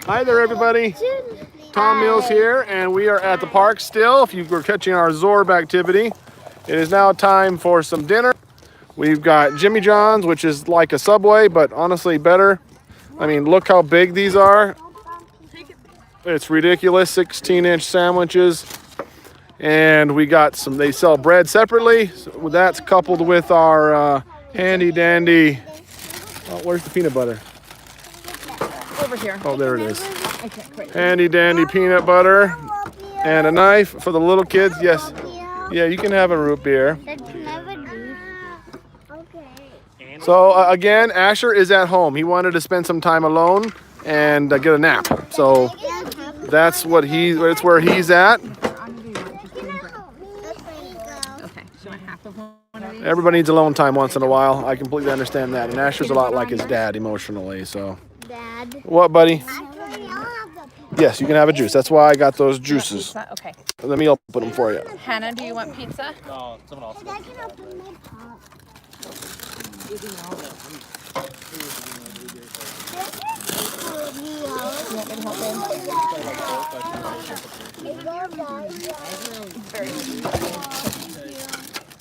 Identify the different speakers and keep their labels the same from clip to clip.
Speaker 1: Hi there, everybody. Tom Mills here, and we are at the park still. If you were catching our Zorb activity, it is now time for some dinner. We've got Jimmy John's, which is like a Subway, but honestly better. I mean, look how big these are. It's ridiculous, 16-inch sandwiches. And we got some, they sell bread separately. So that's coupled with our handy dandy, oh, where's the peanut butter?
Speaker 2: Over here.
Speaker 1: Oh, there it is.
Speaker 2: Okay, great.
Speaker 1: Handy dandy peanut butter and a knife for the little kids. Yes. Yeah, you can have a root beer. So again, Asher is at home. He wanted to spend some time alone and get a nap. So that's what it's where he's at. Everybody needs alone time once in a while. I completely understand that. And Asher's a lot like his dad emotionally. So.
Speaker 3: Dad.
Speaker 1: What, buddy? Yes, you can have a juice. That's why I got those juices.
Speaker 2: Okay.
Speaker 1: Let me open them for you.
Speaker 2: Hannah, do you want pizza?
Speaker 4: No, someone else.
Speaker 3: I can open my top.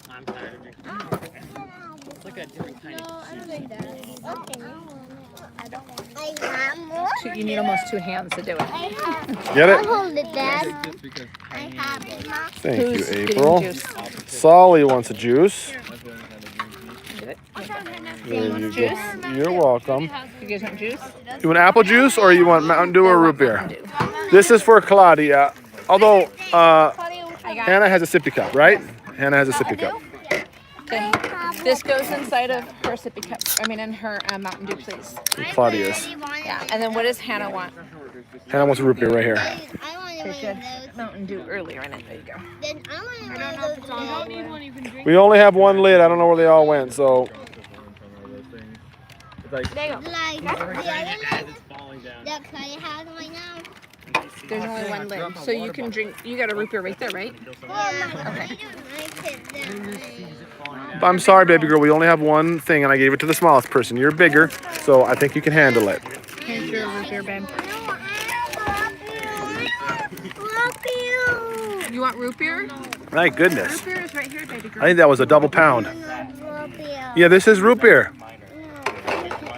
Speaker 4: I'm tired of drinking. It's like a different kind of
Speaker 2: You need almost 2 hands to do it.
Speaker 1: Get it?
Speaker 3: I'll hold it, Dad. I have it.
Speaker 1: Thank
Speaker 2: Who's
Speaker 1: you,
Speaker 2: getting
Speaker 1: April.
Speaker 2: juice?
Speaker 1: Solly wants a juice.
Speaker 2: Get it?
Speaker 1: There you
Speaker 2: Juice?
Speaker 1: go. You're welcome.
Speaker 2: You guys want juice?
Speaker 1: You want apple juice or you want Mountain Dew or root beer?
Speaker 2: Mountain Dew.
Speaker 1: This is for Claudia. Although
Speaker 2: I got
Speaker 1: Hannah has a sippy cup, right? Hannah has a sippy cup.
Speaker 2: Okay. This goes inside of her sippy cup. I mean, in her Mountain Dew, please.
Speaker 1: And Claudia's.
Speaker 2: Yeah. And then what does Hannah want?
Speaker 1: Hannah wants a root beer right here.
Speaker 3: I want
Speaker 2: Okay, she had Mountain Dew earlier in it. There you go.
Speaker 3: Then I want to know.
Speaker 1: We only have one lid. I don't know where they all went, so.
Speaker 3: Like the other one
Speaker 4: it's falling down.
Speaker 3: that Claudia has right now.
Speaker 2: There's only one lid. So you can drink. You got a root beer right there, right?
Speaker 3: Okay.
Speaker 1: I'm sorry, baby girl. We only have one thing, and I gave it to the smallest person. You're bigger, so I think you can handle it.
Speaker 2: Here's your root beer, babe. You want root beer?
Speaker 1: My goodness.
Speaker 2: Root beer is right here, baby girl.
Speaker 1: I think that was a double pound. Yeah, this is root beer.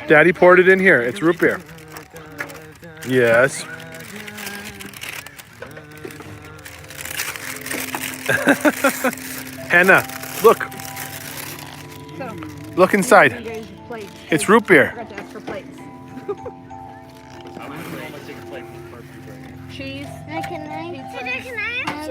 Speaker 1: Daddy poured it in here. It's root beer. Yes. Hannah, look.
Speaker 2: So,
Speaker 1: Look inside.
Speaker 2: you guys plates.
Speaker 1: It's root
Speaker 2: I
Speaker 1: beer.
Speaker 2: forgot to ask for plates. Cheese.
Speaker 3: Can I have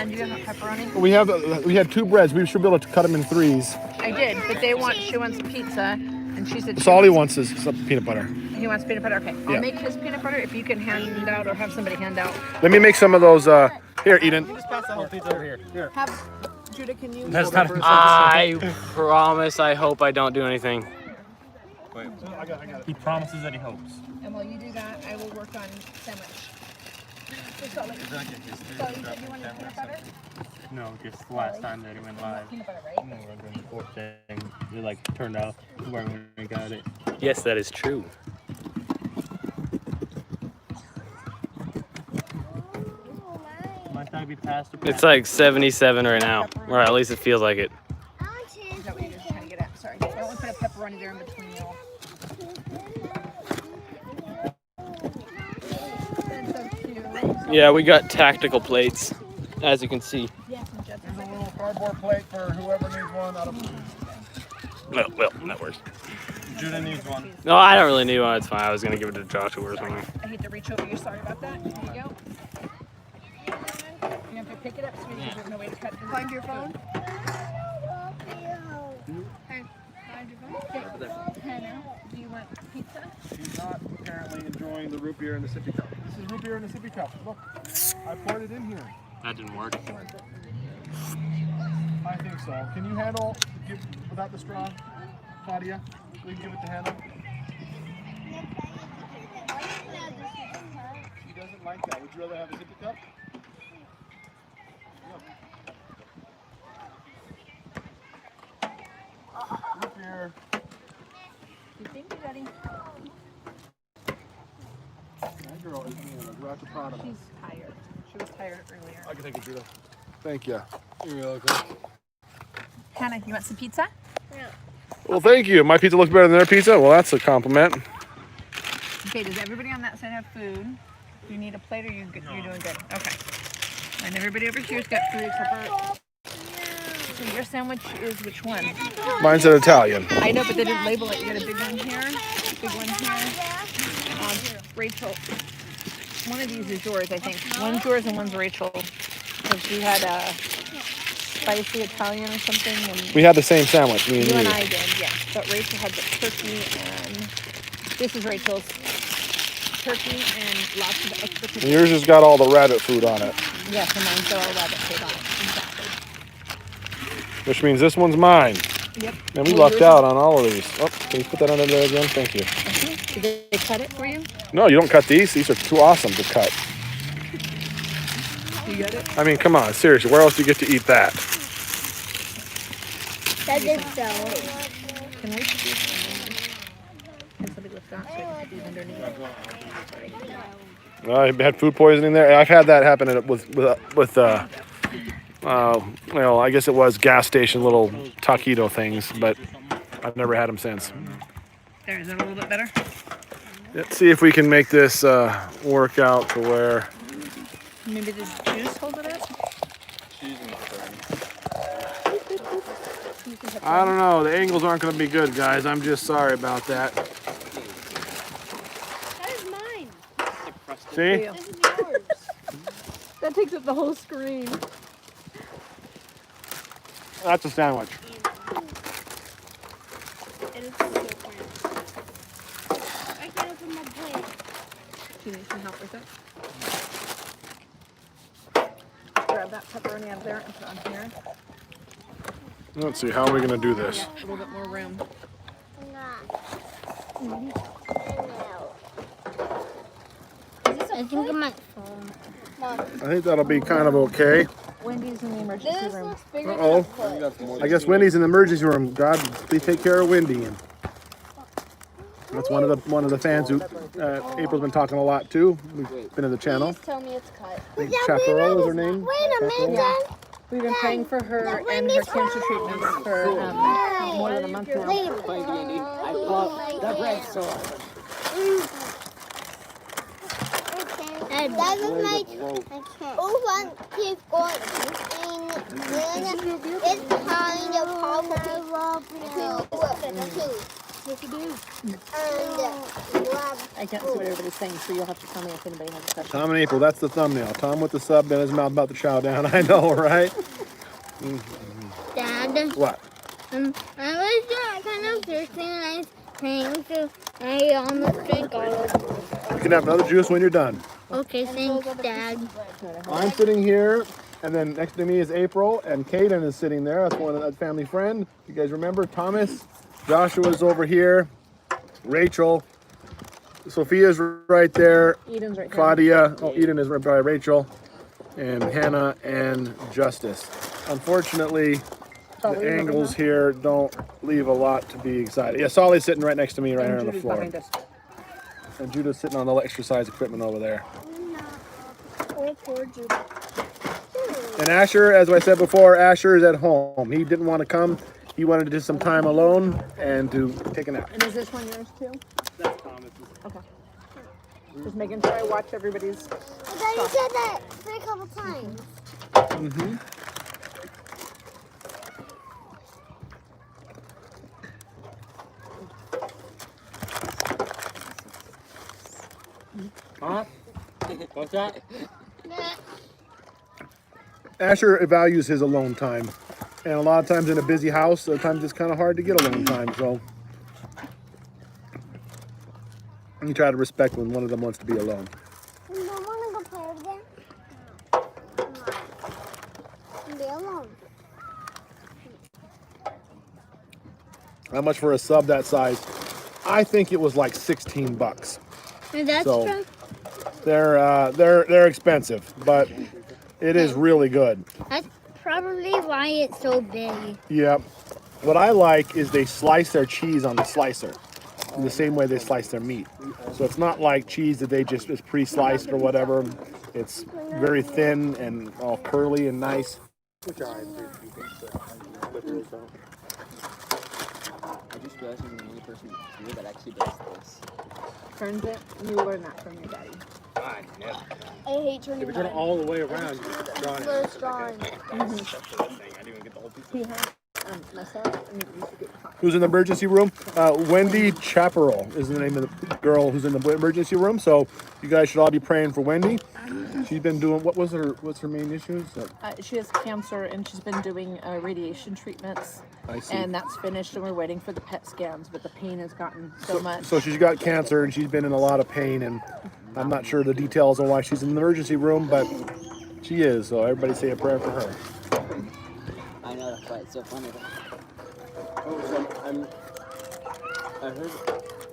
Speaker 2: And you have pepperoni.
Speaker 1: We had 2 breads. We should be able to cut them in 3s.
Speaker 2: I did, but she wants pizza, and she said
Speaker 1: That's all he wants is some peanut butter.
Speaker 2: he wants peanut butter. Okay, I'll
Speaker 1: Yeah.
Speaker 2: make his peanut butter if you can hand out or have somebody hand out.
Speaker 1: Let me make some of those. Here, Eden.
Speaker 4: Just pass that whole pizza over here. Here.
Speaker 2: Have Judah, can you?
Speaker 4: That's not
Speaker 5: I promise I hope I don't do anything.
Speaker 4: Wait. He promises that he hopes.
Speaker 2: And while you do that, I will work on sandwich. So you said you wanted peanut butter?
Speaker 4: No, just the last time that he went live.
Speaker 2: Peanut butter, right?
Speaker 4: No, we're doing the 4th thing. It like turned off right when we got it.
Speaker 5: Yes, that is true.
Speaker 4: Might that be past or
Speaker 5: It's like 77 right now, or at least it feels like it.
Speaker 2: Is that what you're just trying to get at? Sorry. I don't want to put a pepperoni there in between y'all.
Speaker 5: Yeah, we got tactical plates, as you can see.
Speaker 2: Yes, and Justus.
Speaker 1: There's a little cardboard plate for whoever needs one.
Speaker 5: Well, that works.
Speaker 4: Judah needs one.
Speaker 5: No, I don't really need one. It's fine. I was gonna give it to Joshua or something.
Speaker 2: I hate to reach over you. Sorry about that. Here you go. You have to pick it up, sweetie, because there's no way to cut. Find your phone. Hannah, do you want pizza?
Speaker 1: She's not apparently enjoying the root beer in the sippy cup. This is root beer in the sippy cup. Look, I poured it in here.
Speaker 5: That didn't work.
Speaker 1: I think so. Can you handle without the straw, Claudia? We can give it to Hannah. She doesn't like that. Would you rather have a sippy cup? Root beer.
Speaker 2: You think you got buddy.
Speaker 1: That girl is right at the bottom.
Speaker 2: She's tired. She was tired earlier.
Speaker 1: I can take it, Judah. Thank you.
Speaker 4: You're welcome.
Speaker 2: Hannah, you want some pizza?
Speaker 1: Well, thank you. My pizza looks better than their pizza. Well, that's a compliment.
Speaker 2: Okay, does everybody on that side have food? Do you need a plate or you're doing good? Okay. And everybody over here's got food except for... So your sandwich is which one?
Speaker 1: Mine's an Italian.
Speaker 2: I know, but they didn't label it. You got a big one here, big one here. Rachel, one of these is yours, I think. One's yours and one's Rachel's. So she had a spicy Italian or something. And
Speaker 1: We had the same sandwich, me and
Speaker 2: you
Speaker 1: you.
Speaker 2: and I did, yes. But Rachel had the turkey and this is Rachel's turkey and lots of extra
Speaker 1: And
Speaker 2: turkey.
Speaker 1: yours has got all the rabbit food on it,
Speaker 2: Yes, and mine's got all rabbit food on it. Exactly.
Speaker 1: which means this one's mine.
Speaker 2: Yep.
Speaker 1: And we
Speaker 2: Well,
Speaker 1: lucked
Speaker 2: yours
Speaker 1: out on all of these. Oh, can you put that under there again? Thank you.
Speaker 2: Did they cut it for you?
Speaker 1: No, you don't cut these. These are too awesome to cut.
Speaker 2: You got it?
Speaker 1: I mean, come on, seriously. Where else do you get to eat that?
Speaker 3: That is so.
Speaker 2: Can we do Can somebody lift that so I can see underneath?
Speaker 1: I had food poisoning there. I've had that happen with well, I guess it was gas station little taquito things, but I've never had them since.
Speaker 2: There, is that a little bit better?
Speaker 1: Let's see if we can make this work out to where.
Speaker 2: Maybe the juice hold it up?
Speaker 1: I don't know. The angles aren't going to be good, guys. I'm just sorry about that.
Speaker 3: That is mine.
Speaker 1: See?
Speaker 3: This is yours.
Speaker 2: That takes up the whole screen.
Speaker 1: That's a sandwich.
Speaker 3: It is so different. I can't open my plate.
Speaker 2: Do you need some help with it? Grab that pepperoni out of there and put it on here.
Speaker 1: Let's see. How are we going to do this?
Speaker 2: A little bit more room.
Speaker 3: I think I might phone. Mom,
Speaker 1: I think that'll be kind of okay.
Speaker 2: Wendy's in the emergency
Speaker 3: this
Speaker 2: room.
Speaker 3: looks bigger
Speaker 1: Uh-oh.
Speaker 3: than a foot.
Speaker 1: I guess Wendy's in the emergency room. God, please take care of Wendy. And that's one of the fans who April's been talking a lot to. We've been in the channel.
Speaker 3: Please tell me it's cut.
Speaker 1: I think Chaparral is her name.
Speaker 3: Wait a minute, Dad.
Speaker 2: We've been praying for her and her cancer treatments for more than a month now.
Speaker 3: Wait a minute.
Speaker 4: I bought the red sword.
Speaker 3: That is my one keep going and then it's kind of
Speaker 2: I can't see what everybody's saying, so you'll have to tell me if anybody has a question.
Speaker 1: Tom and April, that's the thumbnail. Tom with the sub in his mouth about to chow down. I know, right?
Speaker 3: Dad,
Speaker 1: What?
Speaker 3: I was kind of thirsty and I was trying to I almost drank all of it.
Speaker 1: You can have another juice when you're done.
Speaker 3: Okay, thanks, Dad.
Speaker 1: I'm sitting here, and then next to me is April, and Kaden is sitting there. That's one of that family friend. You guys remember Thomas? Joshua's over here. Rachel. Sophia's right there.
Speaker 2: Eden's right here.
Speaker 1: Claudia. Oh, Eden is right by Rachel. And Hannah and Justus. Unfortunately, the angles here don't leave a lot to be excited. Yeah, Solly's sitting right next to me right here on the floor.
Speaker 2: Behind us.
Speaker 1: And Judah's sitting on the exercise equipment over there.
Speaker 3: Oh, poor Judah.
Speaker 1: And Asher, as I said before, Asher is at home. He didn't want to come. He wanted to do some time alone and to take a nap.
Speaker 2: And is this one yours too?
Speaker 4: That's Thomas's.
Speaker 2: Okay. Just making sure I watch everybody's.
Speaker 3: I thought you said that a couple times.
Speaker 1: Mm-hmm.
Speaker 4: Huh? What's that?
Speaker 1: Asher values his alone time. And a lot of times in a busy house, sometimes it's kind of hard to get alone time. So you try to respect when one of them wants to be alone.
Speaker 3: You don't want to go play again? Be alone.
Speaker 1: How much for a sub that size? I think it was like $16.
Speaker 3: And that's
Speaker 1: So-
Speaker 3: from,
Speaker 1: They're expensive, but it is really good.
Speaker 3: that's probably why it's so big.
Speaker 1: Yep. What I like is they slice their cheese on the slicer. in the same way they slice their meat. So it's not like cheese that they just is pre-sliced or whatever. It's very thin and all curly and nice.
Speaker 6: I just realized I'm the only person here that actually does this.
Speaker 2: Turns it. You learn that from your daddy.
Speaker 6: I never.
Speaker 3: I hate turning
Speaker 1: If you turn it all the way around, you
Speaker 3: It's
Speaker 1: draw it.
Speaker 3: so strong.
Speaker 1: I didn't even get the whole piece.
Speaker 2: Myself. I mean, you should get
Speaker 1: Who's in the emergency room? Wendy Chaparral is the name of the girl who's in the emergency room. So you guys should all be praying for Wendy. She's been doing, what's her main issues?
Speaker 2: she has cancer and she's been doing radiation treatments.
Speaker 1: I see.
Speaker 2: And that's finished and we're waiting for the PET scans, but the pain has gotten so much.
Speaker 1: So she's got cancer and she's been in a lot of pain, and I'm not sure the details on why she's in the emergency room, but she is. So everybody say a prayer for her.
Speaker 6: I know, that's why it's so funny.
Speaker 7: Oh, so I heard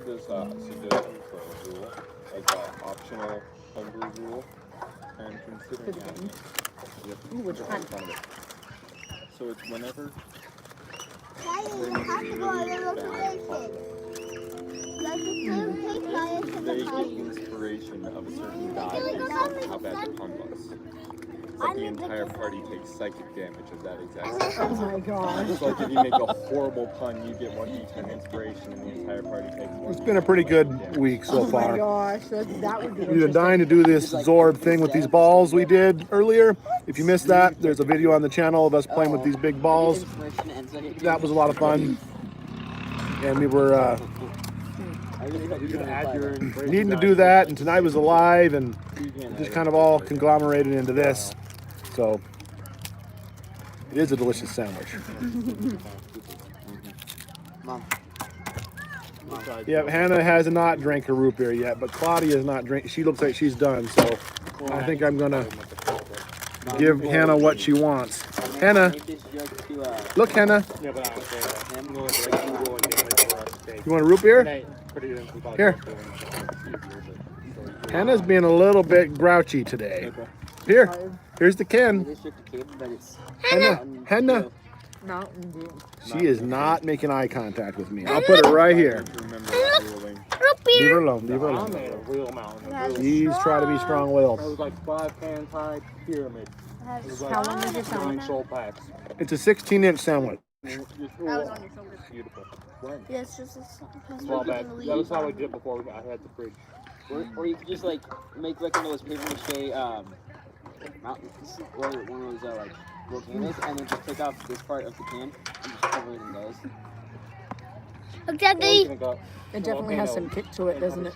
Speaker 7: there's a suggestion for a rule, like an optional homebrew rule, and considering that, you have to
Speaker 2: Ooh, which
Speaker 7: put it
Speaker 2: one?
Speaker 7: in front of it. So it's whenever they get inspiration of a certain guy based on how bad their pun was. But the entire party takes psychic damage of that exact same.
Speaker 2: Oh my gosh.
Speaker 7: So like if you make a horrible pun, you get 1d10 inspiration, and the entire party takes 1d10.
Speaker 1: It's been a pretty good week so
Speaker 2: Oh my
Speaker 1: far.
Speaker 2: gosh, that would be
Speaker 1: We've been dying to do this Zorb thing with these balls we did earlier. If you missed that, there's a video on the channel of us playing with these big balls.
Speaker 6: Inspiration and psychic
Speaker 1: That was a lot of fun. And we were
Speaker 6: I really hope you can
Speaker 7: add your inspiration
Speaker 1: needing to
Speaker 7: die
Speaker 1: do that, and tonight was alive, and
Speaker 7: You can
Speaker 1: just
Speaker 7: add
Speaker 1: kind of all conglomerated into this. So it is a delicious sandwich.
Speaker 6: Mom.
Speaker 1: Yeah, Hannah has not drank her root beer yet, but Claudia is not drink. She looks like she's done, so I think I'm gonna give Hannah what she wants. Hannah,
Speaker 6: Make this joke to,
Speaker 1: look, Hannah,
Speaker 7: Yeah, but I would say that.
Speaker 6: him.
Speaker 1: you want a root beer? Here. Hannah's being a little bit grouchy today. Here, here's the can.
Speaker 6: This joke to Kate, but it's
Speaker 1: Hannah,
Speaker 2: Mountain Dew.
Speaker 1: she is not making eye contact with me. I'll put it right here.
Speaker 7: Remember ruling.
Speaker 3: Root
Speaker 1: Leave
Speaker 3: beer.
Speaker 1: her alone, leave her
Speaker 7: I
Speaker 1: alone.
Speaker 7: made a real mountain.
Speaker 1: He's trying to be
Speaker 7: It
Speaker 1: strong-willed.
Speaker 7: was like 5 pans high pyramid. It was like
Speaker 2: How long is your
Speaker 7: 9
Speaker 2: sandwich?
Speaker 7: soul packs.
Speaker 1: It's a 16-inch sandwich.
Speaker 7: Beautiful. When?
Speaker 3: Yeah, it's just a
Speaker 7: Well, back. That was how I did before I had the fridge.
Speaker 6: Or you could just like make like one of those paper mache mountains, or one of those like volcanoes, and then just take off this part of the can and just cover it in those.
Speaker 3: Look, Daddy.
Speaker 2: It definitely has some kick to it, doesn't it?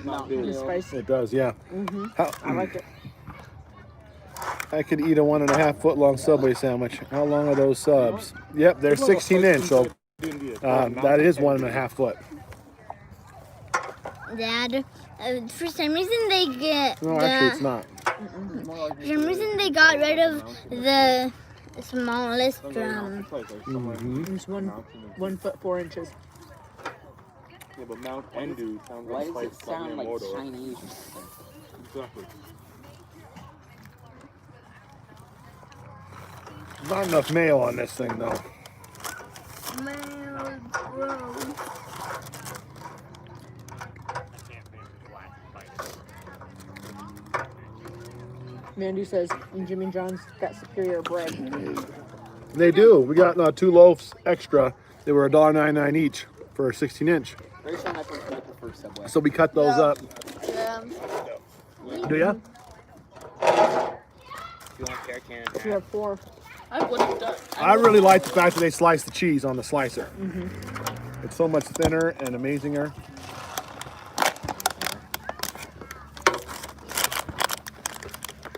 Speaker 6: Mountain
Speaker 2: It's
Speaker 6: Dew.
Speaker 2: spicy.
Speaker 1: It does, yeah.
Speaker 2: I like it.
Speaker 1: I could eat a 1.5 foot long Subway sandwich. How long are those subs? Yep, they're 16 inch, so that is 1.5 foot.
Speaker 3: Dad, for some reason they get
Speaker 1: No, actually, it's not.
Speaker 3: for some reason they got rid of the smallest drum.
Speaker 2: It's 1 foot 4 inches.
Speaker 7: Yeah, but Mount Endu sounds
Speaker 6: Why
Speaker 7: like
Speaker 6: does it sound like
Speaker 7: Miyamoto.
Speaker 6: Chinese or something?
Speaker 7: Exactly.
Speaker 1: Not enough mayo on this thing, though.
Speaker 2: Mandy says Jimmy John's got superior bread.
Speaker 1: They do. We got 2 loaves extra. They were $1.99 each for a 16 inch.
Speaker 6: Very soon I prefer Subway.
Speaker 1: So we cut those up.
Speaker 3: Yeah.
Speaker 1: Do ya?
Speaker 6: You want carrot can?
Speaker 2: You have 4.
Speaker 1: I really like the fact that they slice the cheese on the slicer. It's so much thinner and amazinger.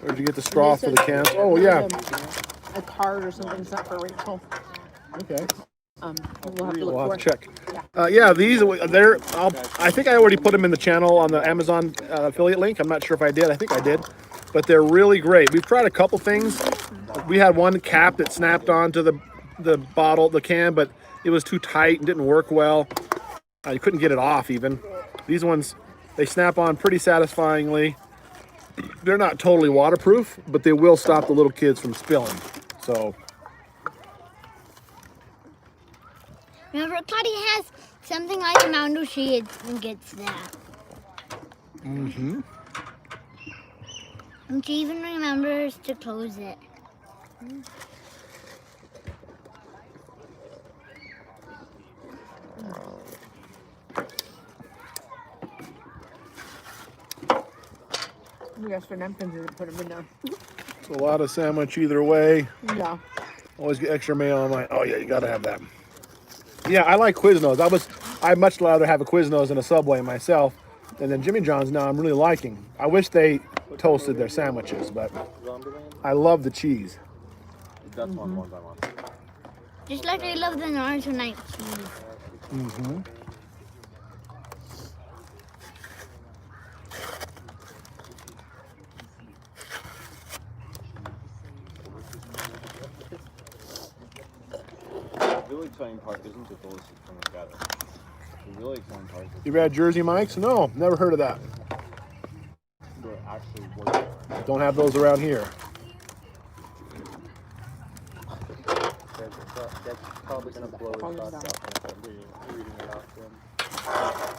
Speaker 1: Where'd you get the straw for the cans? Oh, yeah.
Speaker 2: A card or something's not for Rachel.
Speaker 1: Okay.
Speaker 2: We'll have to look
Speaker 1: We'll
Speaker 2: for
Speaker 1: have to
Speaker 2: it.
Speaker 1: check. Yeah, these they're. I think I already put them in the channel on the Amazon affiliate link. I'm not sure if I did. I think I did, but they're really great. We've tried a couple things. We had one cap that snapped onto the bottle, the can, but it was too tight and didn't work well. You couldn't get it off even. These ones, they snap on pretty satisfyingly. They're not totally waterproof, but they will stop the little kids from spilling. So.
Speaker 3: Remember, Claudia has Something like a Mountain Dew gets that.
Speaker 1: Mm-hmm.
Speaker 3: And she even remembers to close it.
Speaker 2: We asked for napkins and put them in there.
Speaker 1: It's a lot of sandwich either way.
Speaker 2: Yeah.
Speaker 1: Always get extra mayo. I'm like, oh yeah, you gotta have that. Yeah, I like Quiznos. I'd much rather have a Quiznos than a Subway myself. And then Jimmy John's now I'm really liking. I wish they toasted their sandwiches, but I love the cheese.
Speaker 7: That's one I want.
Speaker 3: Just like I love the Naruto Night cheese.
Speaker 1: Mm-hmm.
Speaker 7: The really exciting part isn't the delicious coming together. The really exciting part is
Speaker 1: You've had Jersey Mike's? No, never heard of that.
Speaker 7: they're actually working.
Speaker 1: Don't have those around here.
Speaker 7: That's probably going to blow his thoughts out when I'm reading it off to him.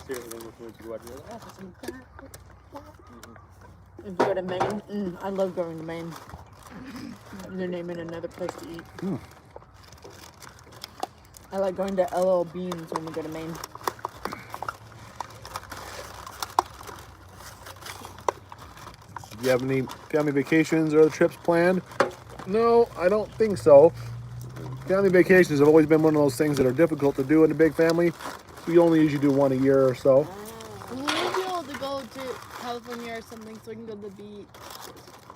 Speaker 7: Seriously, with what you're like, oh,
Speaker 2: If you go to Maine, I love going to Maine. They're naming another place to eat. I like going to LL Beans when we go to Maine.
Speaker 1: Do you have any family vacations or other trips planned? No, I don't think so. Family vacations have always been one of those things that are difficult to do in a big family. We only usually do one a year or so.
Speaker 8: We will be able to go to California or something so we can go to the beach.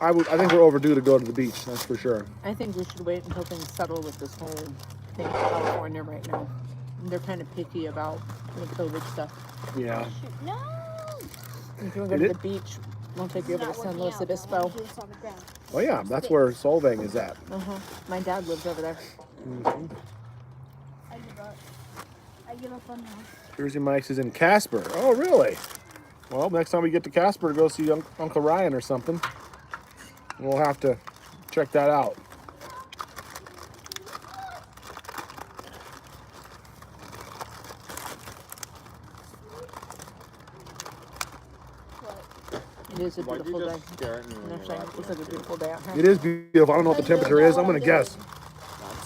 Speaker 1: I think we're overdue to go to the beach, that's for sure.
Speaker 2: I think we should wait until things settle with this whole thing in California right now. They're kind of picky about the COVID stuff.
Speaker 1: Yeah.
Speaker 3: No!
Speaker 2: If you want to go to the beach, we'll take you over to San Luis Obispo.
Speaker 1: Oh yeah, that's where Solvang is at.
Speaker 2: My dad lives over there.
Speaker 3: I give up on that.
Speaker 1: Jersey Mike's is in Casper. Oh really? Well, next time we get to Casper to go see Uncle Ryan or something, we'll have to check that out.
Speaker 2: It is a
Speaker 7: why'd you
Speaker 2: beautiful day.
Speaker 7: just stare at me when
Speaker 2: I'm
Speaker 7: you
Speaker 2: saying,
Speaker 7: laughed
Speaker 2: it's like a beautiful day out here.
Speaker 1: It is beautiful. I don't know what the temperature is. I'm gonna guess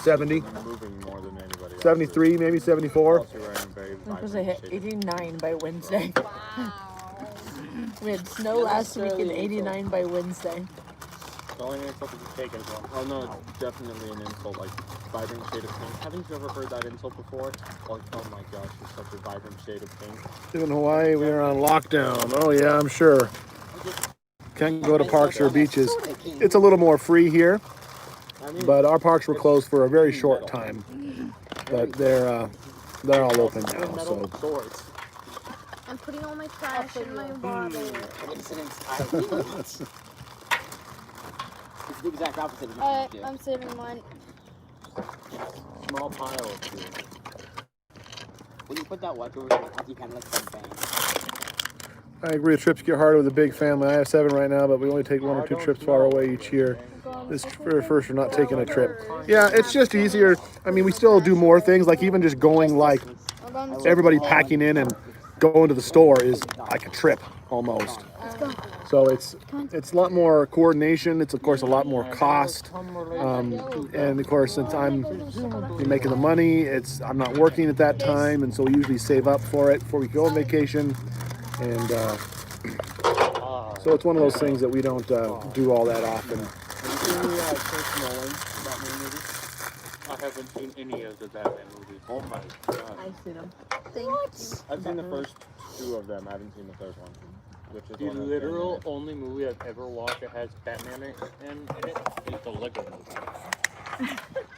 Speaker 1: 70,
Speaker 7: I'm moving more than anybody else.
Speaker 1: 73, maybe 74.
Speaker 7: Also wearing very
Speaker 2: I'm supposed to hit
Speaker 7: vibrant shades.
Speaker 2: 89 by Wednesday. We had snow last week and 89 by Wednesday.
Speaker 7: The only insult is a cake as well. Oh no, definitely an insult, like vibrant shade of pink. Haven't you ever heard that insult before? Like, oh my gosh, you're such a vibrant shade of pink.
Speaker 1: In Hawaii, we are on lockdown. Oh yeah, I'm sure. Can't go to parks or beaches. It's a little more free here, but our parks were closed for a very short time. But they're all open now. So
Speaker 3: I'm putting all my trash in my bottle.
Speaker 6: It's the exact opposite of what you do.
Speaker 3: I'm saving one.
Speaker 7: Small pile of food.
Speaker 6: When you put that watch over there, you kind of like bang.
Speaker 1: I agree. Trips get harder with a big family. I have 7 right now, but we only take 1 or 2 trips far away each year. This very first, we're not taking a trip. Yeah, it's just easier. I mean, we still do more things, like even just going, like everybody packing in and going to the store is like a trip almost. So it's a lot more coordination. It's of course a lot more cost, and of course since I'm making the money, I'm not working at that time, and so we usually save up for it before we go on vacation. And so it's one of those things that we don't do all that often.
Speaker 7: I haven't seen any of the Batman movies. Oh my god.
Speaker 2: I've seen them.
Speaker 7: I've seen the first 2 of them. I haven't seen the third one. Which is
Speaker 5: The
Speaker 7: one of
Speaker 5: literal only movie I've ever watched that has Batman in it is the Lego movie.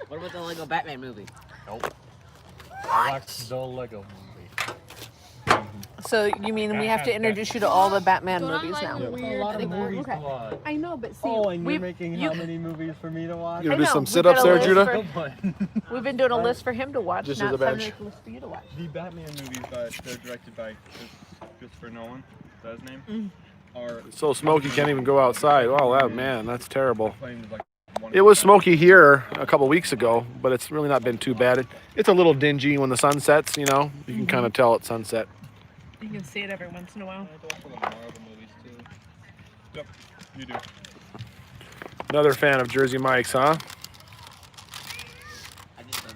Speaker 6: What about the Lego Batman movie?
Speaker 5: Nope. I watched the Lego movie.
Speaker 2: So you mean we have to introduce you to all the Batman movies now?
Speaker 5: That's a lot of movies to watch.
Speaker 2: I know, but see,
Speaker 5: Oh, and you're
Speaker 2: we've,
Speaker 5: making how many movies for me to watch?
Speaker 1: You
Speaker 2: I
Speaker 1: gonna do
Speaker 2: know,
Speaker 1: some
Speaker 2: we've
Speaker 1: sit-ups
Speaker 2: got a
Speaker 1: there,
Speaker 2: list
Speaker 1: Judah?
Speaker 2: for-
Speaker 5: Good one.
Speaker 2: we've been doing a list for him to watch.
Speaker 1: Just
Speaker 2: Now
Speaker 1: as a
Speaker 2: it's time
Speaker 1: bench.
Speaker 2: to make a list for you to watch.
Speaker 7: The Batman movies that they're directed by Christopher Nolan, is that his name? Are
Speaker 1: So smoky, can't even go outside. Oh, that man, that's terrible.
Speaker 7: claimed like
Speaker 1: It was smoky here a couple weeks ago, but it's really not been too bad. It's a little dingy when the sun sets, you know. You can kind of tell at sunset.
Speaker 2: You can see it every once in a while.
Speaker 7: Yep, you do.
Speaker 1: Another fan of Jersey Mike's, huh?
Speaker 6: I just said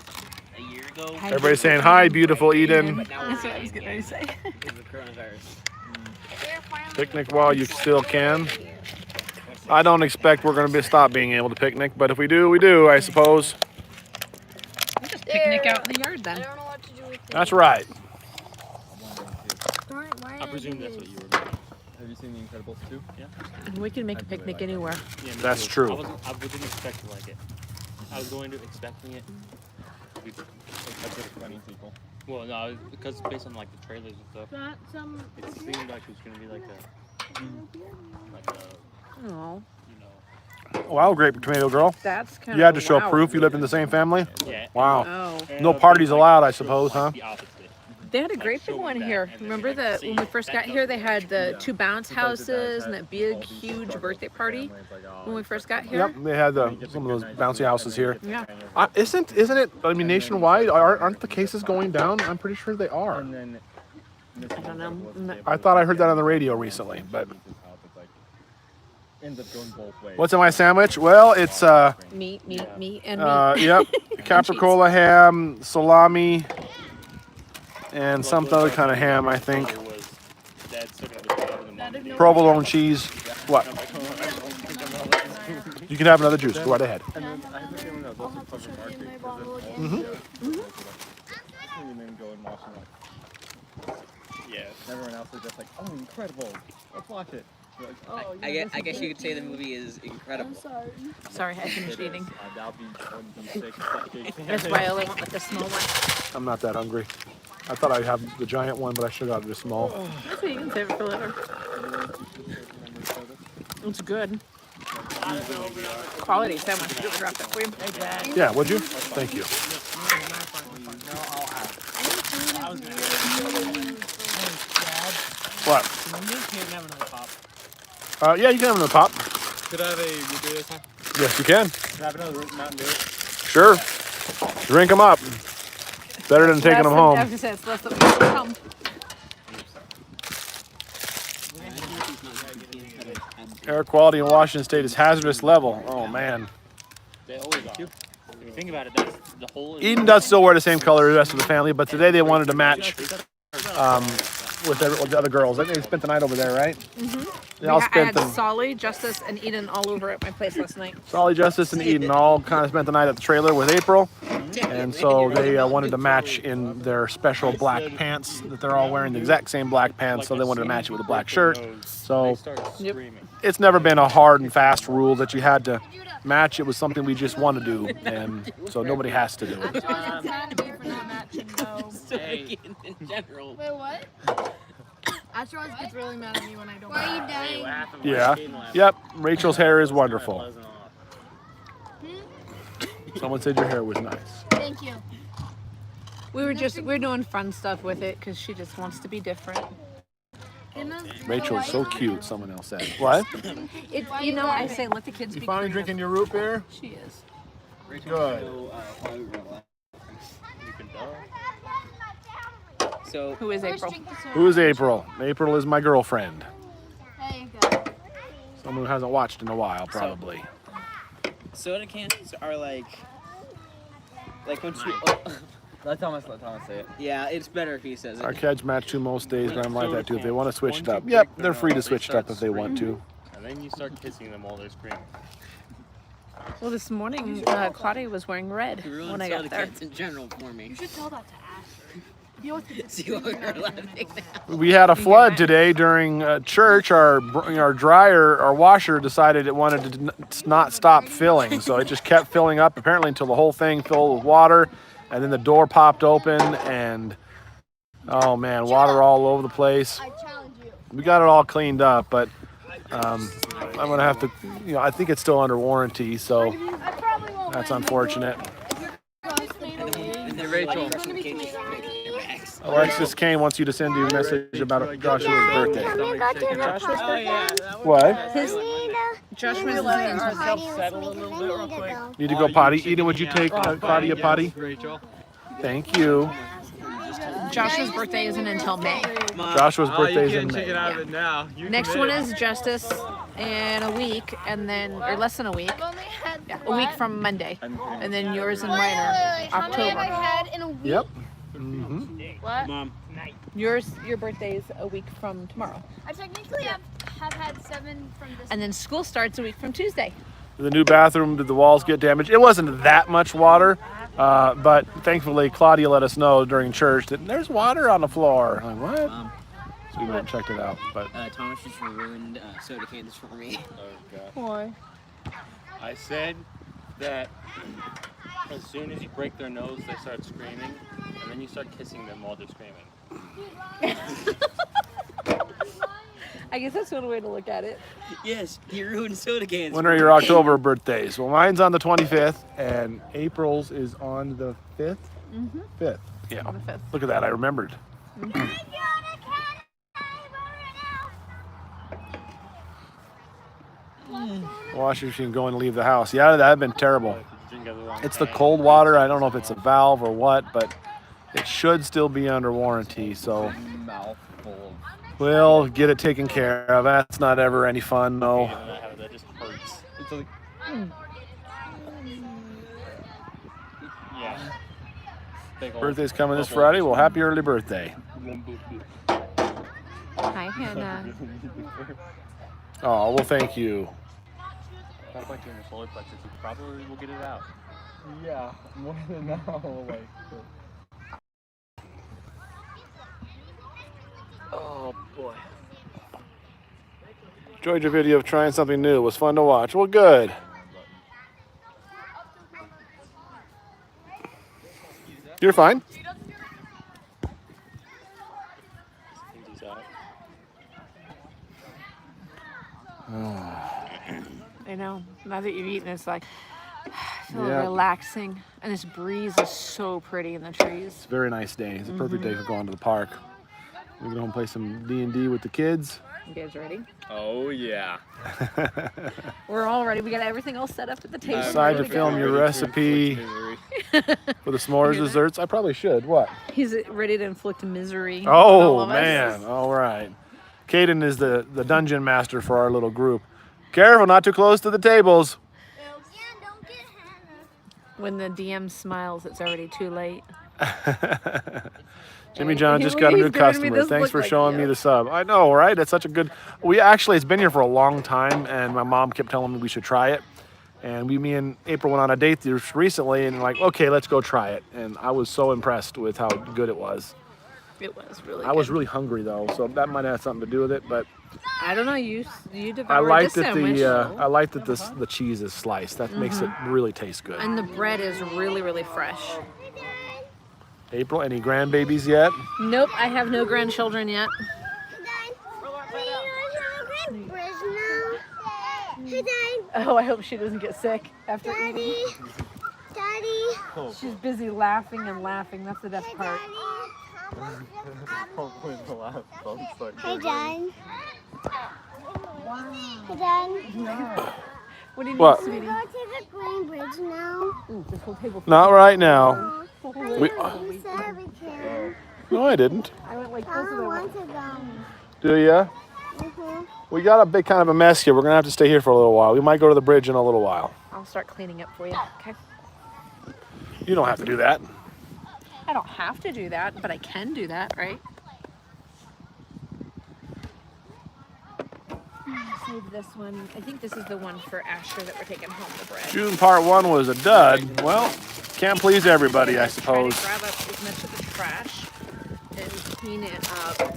Speaker 6: a year ago.
Speaker 1: Everybody's saying hi, beautiful Eden.
Speaker 6: But now
Speaker 2: That's what I was getting ready to say.
Speaker 6: because of coronavirus.
Speaker 1: Picnic while you still can. I don't expect we're going to stop being able to picnic, but if we do, we do, I suppose.
Speaker 2: We'll just picnic out in the yard
Speaker 3: I
Speaker 2: then.
Speaker 3: don't know what to do with this.
Speaker 1: That's right.
Speaker 5: I presume that's what you were doing.
Speaker 7: Have you seen The Incredibles 2? Yeah.
Speaker 2: We can make a picnic anywhere.
Speaker 5: Yeah, me
Speaker 1: That's
Speaker 5: too.
Speaker 1: true.
Speaker 5: I wasn't expecting like it. I was going to expecting it. To be,
Speaker 7: That's what funny people.
Speaker 5: well, no, because based on like the trailers and stuff,
Speaker 8: Got some.
Speaker 5: it seemed like it was gonna be like a,
Speaker 2: Oh,
Speaker 5: you know,
Speaker 1: Wow, Grape Tomato Girl.
Speaker 2: that's kind of
Speaker 1: You had to show proof you lived in the same family?
Speaker 5: yeah.
Speaker 1: Wow.
Speaker 2: Oh.
Speaker 1: No parties allowed, I suppose, huh?
Speaker 5: The opposite.
Speaker 2: They had a great big one here. Remember that when we first got here, they had the 2 bounce houses and that big, huge birthday party when we first got here?
Speaker 1: Yep, they had some of those bouncy houses here.
Speaker 2: Yeah.
Speaker 1: Isn't it? I mean, nationwide, aren't the cases going down? I'm pretty sure they are.
Speaker 7: And then
Speaker 2: I don't know. I'm not-
Speaker 1: I thought I heard that on the radio recently, but
Speaker 7: ends up going both ways.
Speaker 1: what's in my sandwich? Well, it's
Speaker 2: Meat, and meat.
Speaker 1: yep, capricola ham, salami, and some other kind of ham, I think.
Speaker 5: It was Dad took another job and the mom did.
Speaker 1: Provolone cheese. What? You can have another juice. Go right ahead.
Speaker 7: And then I have a feeling that was also Clever Market.
Speaker 3: My bottle again.
Speaker 7: And then go and watch them.
Speaker 5: Yeah.
Speaker 7: Everyone else is just like, oh, incredible. Let's watch it. You're like, oh,
Speaker 6: I guess you could say the movie is incredible.
Speaker 2: Sorry, I finished eating.
Speaker 7: That'll be on B6 cupcakes.
Speaker 2: That's why I only want like the small one.
Speaker 1: I'm not that hungry. I thought I'd have the giant one, but I should have got the small.
Speaker 2: That's what you can save it for later. It's good. Quality sandwich. I just wrapped it for you.
Speaker 1: Yeah, would you? Thank you. What? Yeah, you can have another pop.
Speaker 7: Could I have a Meadow this time?
Speaker 1: Yes, you can.
Speaker 7: Could I have another Mountain Dew?
Speaker 1: Sure. Drink them up. Better than taking them
Speaker 2: I
Speaker 1: home.
Speaker 2: was gonna say it's less than come.
Speaker 1: Air quality in Washington State is hazardous level. Oh, man.
Speaker 5: They always are. If you think about it, that's the whole.
Speaker 1: Eden does still wear the same color as the rest of the family, but today they wanted to match with the other girls. I think they spent the night over there, right? Mm-hmm. They all
Speaker 2: I
Speaker 1: spent
Speaker 2: had
Speaker 1: the
Speaker 2: Solly, Justus, and Eden all over at my place last night.
Speaker 1: Solly, Justice, and Eden all kind of spent the night at the trailer with April, and so they wanted to match in their special black pants that they're all wearing the exact same black pants, so they wanted to match it with a black shirt. So it's never been a hard and fast rule that you had to match. It was something we just want to do, and so nobody has to do it.
Speaker 8: That's why it's mad at me for not matching though.
Speaker 6: In general.
Speaker 8: Wait, what? Astro always gets really mad at me when I don't.
Speaker 3: Why are you dying?
Speaker 1: Yeah. Yep. Rachel's hair is wonderful. Someone said your hair was nice.
Speaker 3: Thank you.
Speaker 2: We're doing fun stuff with it because she just wants to be different.
Speaker 1: Rachel's so cute, someone else said. What?
Speaker 2: It's I say let the kids
Speaker 1: You
Speaker 2: be
Speaker 1: finally
Speaker 2: creative.
Speaker 1: drinking your root beer?
Speaker 2: She is.
Speaker 1: Good.
Speaker 6: So
Speaker 2: Who is April?
Speaker 1: Who is April? April is my girlfriend.
Speaker 3: There you go.
Speaker 1: Someone who hasn't watched in a while, probably.
Speaker 6: soda cans are like once you.
Speaker 4: Let Thomas say it.
Speaker 6: Yeah, it's better if he says it.
Speaker 1: Our kids match too most days, but I'm like that too. If they want to switch it up, yep, they're free to switch it up if they want to.
Speaker 5: And then you start kissing them while they're screaming.
Speaker 2: Well, this morning Claudia was wearing red
Speaker 6: You
Speaker 2: when I
Speaker 6: ruined
Speaker 2: got
Speaker 6: soda
Speaker 2: there.
Speaker 6: cans in general for me.
Speaker 8: You should tell that to Asher. You know what?
Speaker 6: See what we're allowed to think now.
Speaker 1: We had a flood today during church. Our washer decided it wanted to not stop filling, so it just kept filling up apparently until the whole thing filled with water, and then the door popped open, and oh man, water all over the place.
Speaker 3: I challenge you.
Speaker 1: We got it all cleaned up, but I'm gonna have to, I think it's still under warranty, so
Speaker 3: I probably won't
Speaker 1: that's
Speaker 3: win.
Speaker 1: unfortunate.
Speaker 6: And then Rachel.
Speaker 1: Alexis Kane wants you to send you a message about Joshua's birthday.
Speaker 3: Can we go to the park?
Speaker 1: What?
Speaker 2: Josh
Speaker 3: I'm
Speaker 2: was
Speaker 3: gonna
Speaker 2: in
Speaker 3: go to
Speaker 2: until
Speaker 3: potty with
Speaker 5: settle
Speaker 3: me
Speaker 5: a little
Speaker 3: 'cause
Speaker 5: bit
Speaker 3: I
Speaker 5: real
Speaker 3: need to
Speaker 5: quick.
Speaker 3: go.
Speaker 1: Need to go potty. Eden, would you
Speaker 5: Yeah.
Speaker 1: take Claudia
Speaker 5: Yes,
Speaker 1: potty?
Speaker 5: Rachel.
Speaker 1: Thank you.
Speaker 2: Joshua's birthday isn't until May.
Speaker 1: Joshua's
Speaker 5: Oh,
Speaker 1: birthday's
Speaker 5: you
Speaker 1: in
Speaker 5: can't check
Speaker 1: May.
Speaker 5: it out of it now. You
Speaker 2: Next
Speaker 5: committed.
Speaker 2: one is Justus in a week, and then or less than a week.
Speaker 3: I've only had
Speaker 2: Yeah, a week from Monday,
Speaker 5: I'm kidding.
Speaker 2: and then yours and mine
Speaker 3: Wait,
Speaker 2: are
Speaker 3: how many have I
Speaker 2: October.
Speaker 3: had in a week?
Speaker 1: Yep. Mm-hmm.
Speaker 3: What?
Speaker 6: Mom.
Speaker 2: Your birthday's a week from tomorrow,
Speaker 3: I technically have had 7 from this.
Speaker 2: and then school starts a week from Tuesday.
Speaker 1: The new bathroom, did the walls get damaged? It wasn't that much water, but thankfully Claudia let us know during church that there's water on the floor. I'm like, what? So we went and checked it out. But
Speaker 6: Thomas just ruined soda cans for me.
Speaker 5: Oh, God.
Speaker 2: Why?
Speaker 5: I said that as soon as you break their nose, they start screaming, and then you start kissing them while they're screaming.
Speaker 2: I guess that's one way to look at it.
Speaker 6: Yes, he ruined soda cans.
Speaker 1: when are your October birthdays? Well, mine's on the 25th, and April's is on the 5th?
Speaker 2: Mm-hmm.
Speaker 1: 5th, yeah.
Speaker 2: On the 5th.
Speaker 1: Look at that, I remembered. Washing machine going to leave the house. Yeah, that had been terrible.
Speaker 5: Did you drink out of the wrong
Speaker 1: It's the
Speaker 5: can?
Speaker 1: cold water. I don't know if it's a valve or what, but it should still be under warranty. So
Speaker 7: Mouthful.
Speaker 1: we'll get it taken care of. That's not ever any fun, no.
Speaker 5: Yeah, that just hurts.
Speaker 7: It's like
Speaker 5: Yeah. Big old
Speaker 1: Birthday's coming this
Speaker 5: bubble.
Speaker 1: Friday. Well, happy early birthday.
Speaker 2: Hi, Hannah.
Speaker 1: Oh, well, thank you.
Speaker 5: Talk like you're in your solar plexus. You probably will get it out.
Speaker 7: yeah, more than now. Like.
Speaker 6: Oh boy.
Speaker 1: Enjoyed your video of trying something new. It was fun to watch. Well, good. You're fine.
Speaker 5: Hinges out.
Speaker 2: I know. Now that you've eaten, it's like I feel
Speaker 1: Yeah.
Speaker 2: relaxing, and this breeze is so pretty in the trees.
Speaker 1: It's a very nice day. It's a perfect day for going to the park. We can go home and play some D&D with the kids.
Speaker 2: You guys ready?
Speaker 7: Oh yeah.
Speaker 2: We're all ready. We got everything all set up at the table.
Speaker 1: Decide
Speaker 2: Ready
Speaker 1: to
Speaker 2: go.
Speaker 1: film your recipe for the s'mores
Speaker 2: Hear that?
Speaker 1: desserts. I probably should. What?
Speaker 2: He's ready to inflict misery. on all
Speaker 1: Oh,
Speaker 2: of us.
Speaker 1: man. All right. Caden is the dungeon master for our little group. Careful, not too close to the tables.
Speaker 3: Yeah, don't get Hannah.
Speaker 2: When the DM smiles, it's already too late.
Speaker 1: Jimmy John
Speaker 2: He-
Speaker 1: just got a
Speaker 2: he's
Speaker 1: new
Speaker 2: giving me
Speaker 1: customer.
Speaker 2: this
Speaker 1: Thanks
Speaker 2: look
Speaker 1: for
Speaker 2: like,
Speaker 1: showing me
Speaker 2: yeah.
Speaker 1: the sub. I know, right? It's such a good. It's been here for a long time, and my mom kept telling me we should try it. And me and April went on a date just recently, and like, okay, let's go try it. And I was so impressed with how good it was.
Speaker 2: It was really
Speaker 1: I was
Speaker 2: good.
Speaker 1: really hungry though, so that might have something to do with it. But
Speaker 2: I don't know. You devoured
Speaker 1: I like
Speaker 2: the
Speaker 1: that
Speaker 2: sandwich.
Speaker 1: I like that the cheese is sliced. That makes it really taste good.
Speaker 2: And the bread is really, really fresh.
Speaker 1: April, any grandbabies yet?
Speaker 2: Nope, I have no grandchildren yet.
Speaker 3: Hey, Dad.
Speaker 2: Oh, I hope she doesn't get sick after eating.
Speaker 3: Daddy.
Speaker 2: She's busy laughing and laughing. That's the best part.
Speaker 7: Hopefully the last bumps like
Speaker 3: Hey, Dad. Hey, Dad.
Speaker 2: What do you need,
Speaker 1: What?
Speaker 2: sweetie?
Speaker 3: Go to the green bridge now.
Speaker 2: Ooh, this whole table.
Speaker 1: Not right now. We-
Speaker 3: You said we can.
Speaker 1: No, I didn't.
Speaker 2: I went like this.
Speaker 3: I
Speaker 2: and I
Speaker 3: don't
Speaker 2: went-
Speaker 3: want to go.
Speaker 1: Do ya? We got a big kind of a mess here. We're gonna have to stay here for a little while. We might go to the bridge in a little while.
Speaker 2: I'll start cleaning up for you. Okay.
Speaker 1: You don't have to do that.
Speaker 2: I don't have to do that, but I can do that, right? Save this one. I think this is the one for Asher that we're taking home, the bread.
Speaker 1: June part 1 was a dud. Well, can't please everybody, I suppose.
Speaker 2: Try to grab up as much of the trash and clean it up.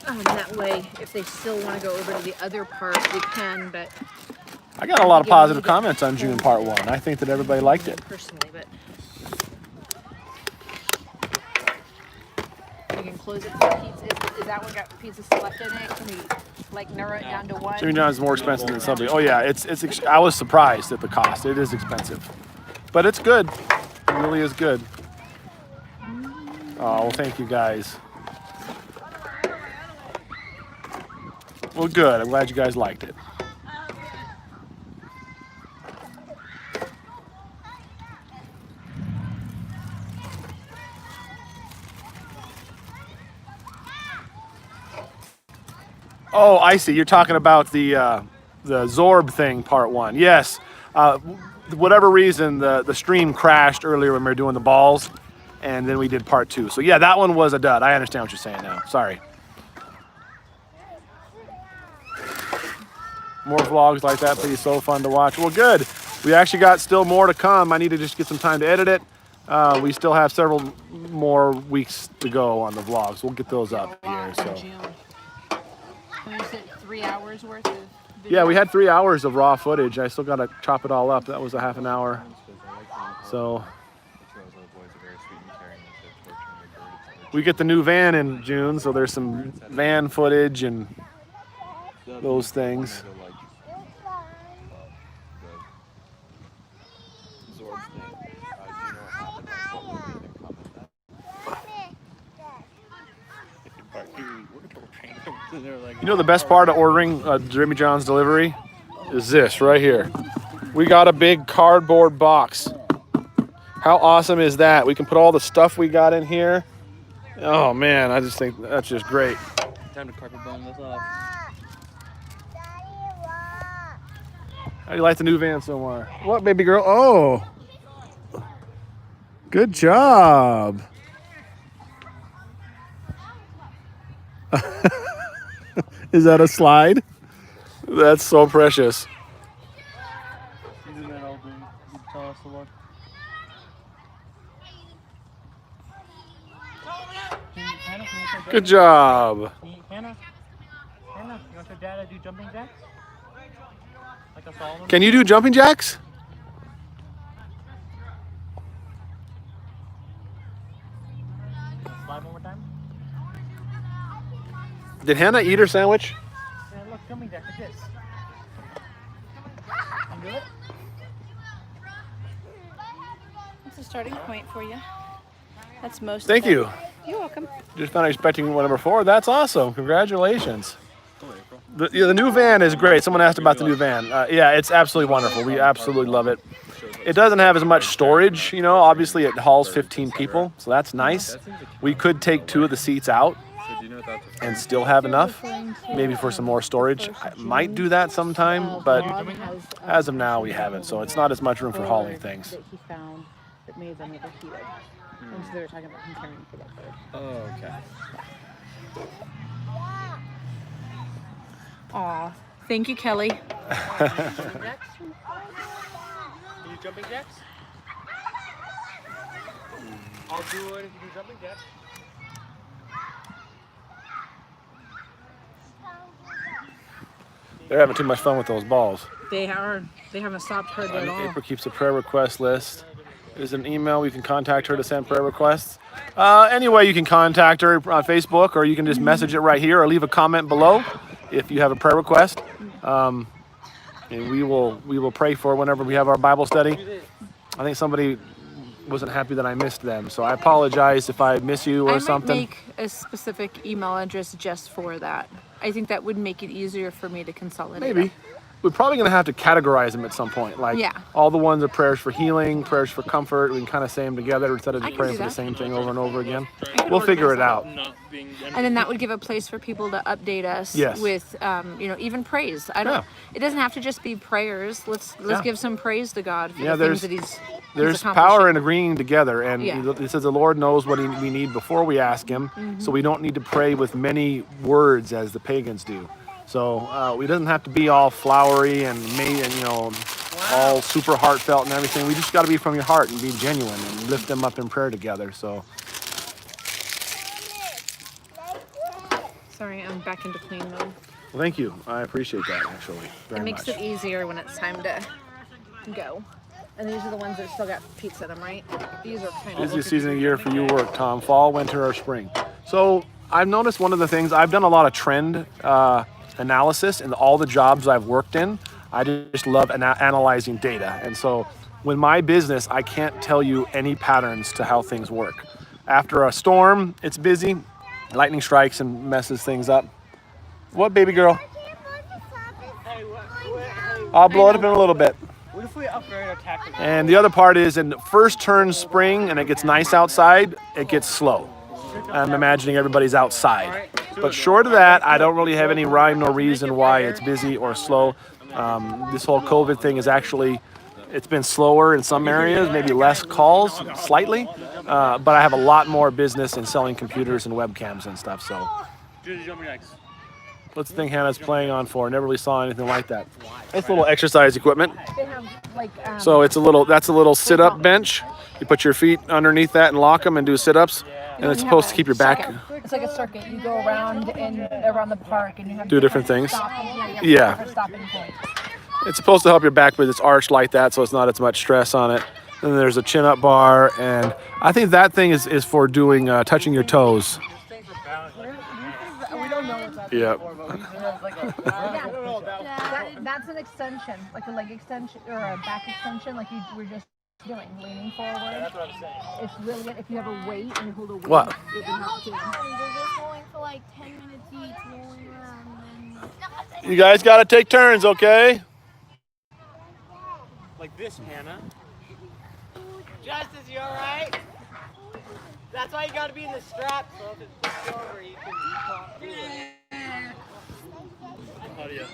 Speaker 2: That way, if they still want to go over to the other part, we can, but
Speaker 1: I got a lot of positive comments on June part 1. I think that everybody liked it.
Speaker 2: personally, but we can close it for pizza. Is that one got pizza select in it? Can we like narrow it down to one?
Speaker 1: Jimmy John's more expensive than something. Oh yeah, I was surprised at the cost. It is expensive, but it's good. It really is good. Oh, well, thank you guys. Well, good. I'm glad you guys liked it. Oh, I see. You're talking about the Zorb thing, part 1. Yes. Whatever reason, the stream crashed earlier when we were doing the balls, and then we did part 2. So yeah, that one was a dud. I understand what you're saying now. Sorry. More vlogs like that, please. So fun to watch. Well, good. We actually got still more to come. I need to just get some time to edit it. We still have several more weeks to go on the vlogs. We'll get those up here. So.
Speaker 2: Was it 3 hours worth of video?
Speaker 1: Yeah, we had 3 hours of raw footage. I still got to chop it all up. That was a half an hour. So we get the new van in June, so there's some van footage and those things. You know the best part of ordering Jimmy John's delivery is this right here. We got a big cardboard box. How awesome is that? We can put all the stuff we got in here. Oh man, I just think that's just great.
Speaker 6: Time to carpet bomb this off.
Speaker 1: How do you like the new van so far? What, baby girl? Oh, good job. Is that a slide? That's so precious.
Speaker 6: Isn't that all green? You tell us the one.
Speaker 1: Good job.
Speaker 5: Hannah, you want your dad to do jumping jacks? Like a Solomon?
Speaker 1: Can you do jumping jacks?
Speaker 5: Slide one more time.
Speaker 1: Did Hannah eat her sandwich?
Speaker 5: Yeah, look, jumping jacks like this. Can you do it?
Speaker 2: That's a starting point for you. That's most.
Speaker 1: Thank you.
Speaker 2: You're welcome.
Speaker 1: Just not expecting one number 4. That's awesome. Congratulations. The new van is great. Someone asked about the new van. Yeah, it's absolutely wonderful. We absolutely love it. It doesn't have as much storage, you know. Obviously, it hauls 15 people, so that's nice. We could take 2 of the seats out and still have enough, maybe for some more storage. I might do that sometime, but as of now, we haven't. So it's not as much room for hauling things.
Speaker 2: That he found that made them overheated. And so they were talking about him caring for that bird.
Speaker 6: Oh, okay.
Speaker 2: Aw, thank you, Kelly.
Speaker 5: Can you jumping jacks? I'll do it if you do jumping jacks.
Speaker 1: They're having too much fun with those balls.
Speaker 2: They haven't stopped her at all.
Speaker 1: April keeps a prayer request list. There's an email. You can contact her to send prayer requests. Anyway, you can contact her on Facebook, or you can just message it right here, or leave a comment below if you have a prayer request. And we will pray for it whenever we have our Bible study. I think somebody wasn't happy that I missed them, so I apologize if I miss you or something.
Speaker 2: I might make a specific email address just for that. I think that would make it easier for me to consolidate.
Speaker 1: Maybe. We're probably going to have to categorize them at some point. Like,
Speaker 2: yeah.
Speaker 1: All the ones are prayers for healing, prayers for comfort. We can kind of say them together instead of just praying for the same thing over and over again. We'll figure it out.
Speaker 2: And then that would give a place for people to update us with, even praise. It doesn't have to just be prayers. Let's give some praise to God for the things that He's
Speaker 1: There's power in agreeing together, and it says the Lord knows what we need before we ask Him, so we don't need to pray with many words as the pagans do. So it doesn't have to be all flowery and all super heartfelt and everything. We just got to be from your heart and be genuine and lift them up in prayer together. So.
Speaker 2: Sorry, I'm back into clean mode.
Speaker 1: Well, thank you. I appreciate that, actually, very much.
Speaker 2: It makes it easier when it's time to go. And these are the ones that still got pizza in them, right? These are kind of...
Speaker 1: Busiest season of the year for you work, Tom. Fall, winter, or spring? So I've noticed one of the things, I've done a lot of trend analysis in all the jobs I've worked in. I just love analyzing data. And so with my business, I can't tell you any patterns to how things work. After a storm, it's busy. Lightning strikes and messes things up. What, baby girl? I'll blow it up in a little bit.
Speaker 5: What if we upgrade our tactics?
Speaker 1: And the other part is, in the first turn spring and it gets nice outside, it gets slow. I'm imagining everybody's outside. But short of that, I don't really have any rhyme nor reason why it's busy or slow. This whole COVID thing is actually, it's been slower in some areas, maybe less calls, slightly. But I have a lot more business in selling computers and webcams and stuff. So what's the thing Hannah's playing on for? Never really saw anything like that. It's a little exercise equipment.
Speaker 2: They have like
Speaker 1: So it's that's a little sit-up bench. You put your feet underneath that and lock them and do sit-ups. And it's supposed to keep your back.
Speaker 2: It's like a circuit. You go around around the park and you have
Speaker 1: Do different things. Yeah.
Speaker 2: different stopping points.
Speaker 1: It's supposed to help your back, but it's arched like that, so it's not as much stress on it. And then there's a chin-up bar, and I think that thing is for doing touching your toes. Yep.
Speaker 2: That's an extension, like a leg extension or a back extension, like you were just doing, leaning forward. That's what I'm saying. It's really good if you have a weight and you hold a weight.
Speaker 1: What?
Speaker 3: They're just going for like 10 minutes each, rolling around. And then...
Speaker 1: You guys got to take turns, okay?
Speaker 4: Like this, Hannah. Justus, you alright? That's why you gotta be in the strap, so if it flips over, you can pop through it.
Speaker 5: Claudia.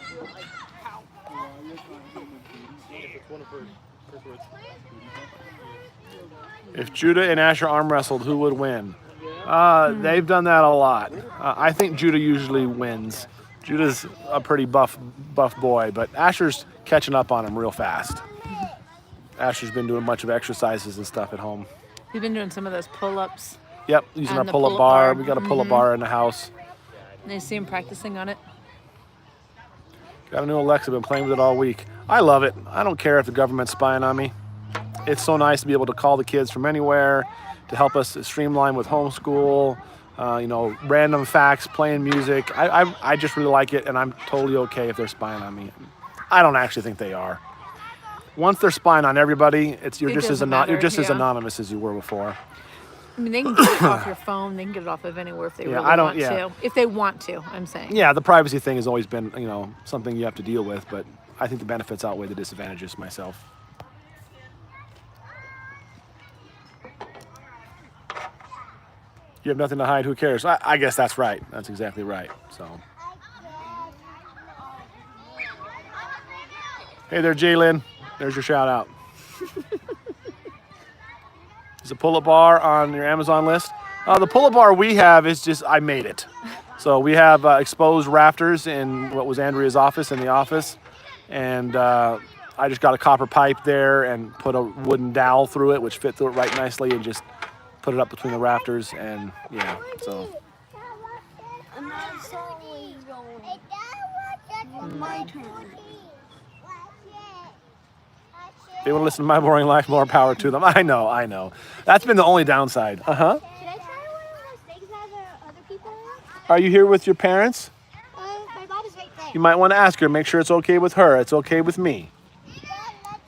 Speaker 1: If Judah and Asher arm wrestled, who would win? They've done that a lot. I think Judah usually wins. Judah's a pretty buff boy, but Asher's catching up on him real fast. Asher's been doing a bunch of exercises and stuff at home.
Speaker 2: We've been doing some of those pull-ups.
Speaker 1: Yep, using our
Speaker 2: the
Speaker 1: pull-up bar. We got a pull-up bar in the house.
Speaker 2: And I see him practicing on it.
Speaker 1: Got a new Alexa, been playing with it all week. I love it. I don't care if the government's spying on me. It's so nice to be able to call the kids from anywhere, to help us streamline with homeschool, random facts, playing music. I just really like it, and I'm totally okay if they're spying on me. I don't actually think they are. Once they're spying on everybody, you're just as anonymous as you were before.
Speaker 2: I mean, they can get it off your phone. They can get it off of anywhere if they really want to. If they want to, I'm saying.
Speaker 1: Yeah, the privacy thing has always been, something you have to deal with, but I think the benefits outweigh the disadvantages myself. You have nothing to hide, who cares? I guess that's right. That's exactly right. So. Hey there, Jalen. There's your shout out. Is a pull-up bar on your Amazon list? The pull-up bar we have is just, I made it. So we have exposed rafters in what was Andrea's office in the office. And I just got a copper pipe there and put a wooden dowel through it, which fit through it right nicely, and just put it up between the rafters. And yeah, so.
Speaker 3: My turn.
Speaker 1: If they want to listen to My Boring Life, more power to them. I know. That's been the only downside.
Speaker 3: Should I try one of those things that other people have?
Speaker 1: Are you here with your parents?
Speaker 3: My mom is right there.
Speaker 1: You might want to ask her, make sure it's okay with her. It's okay with me.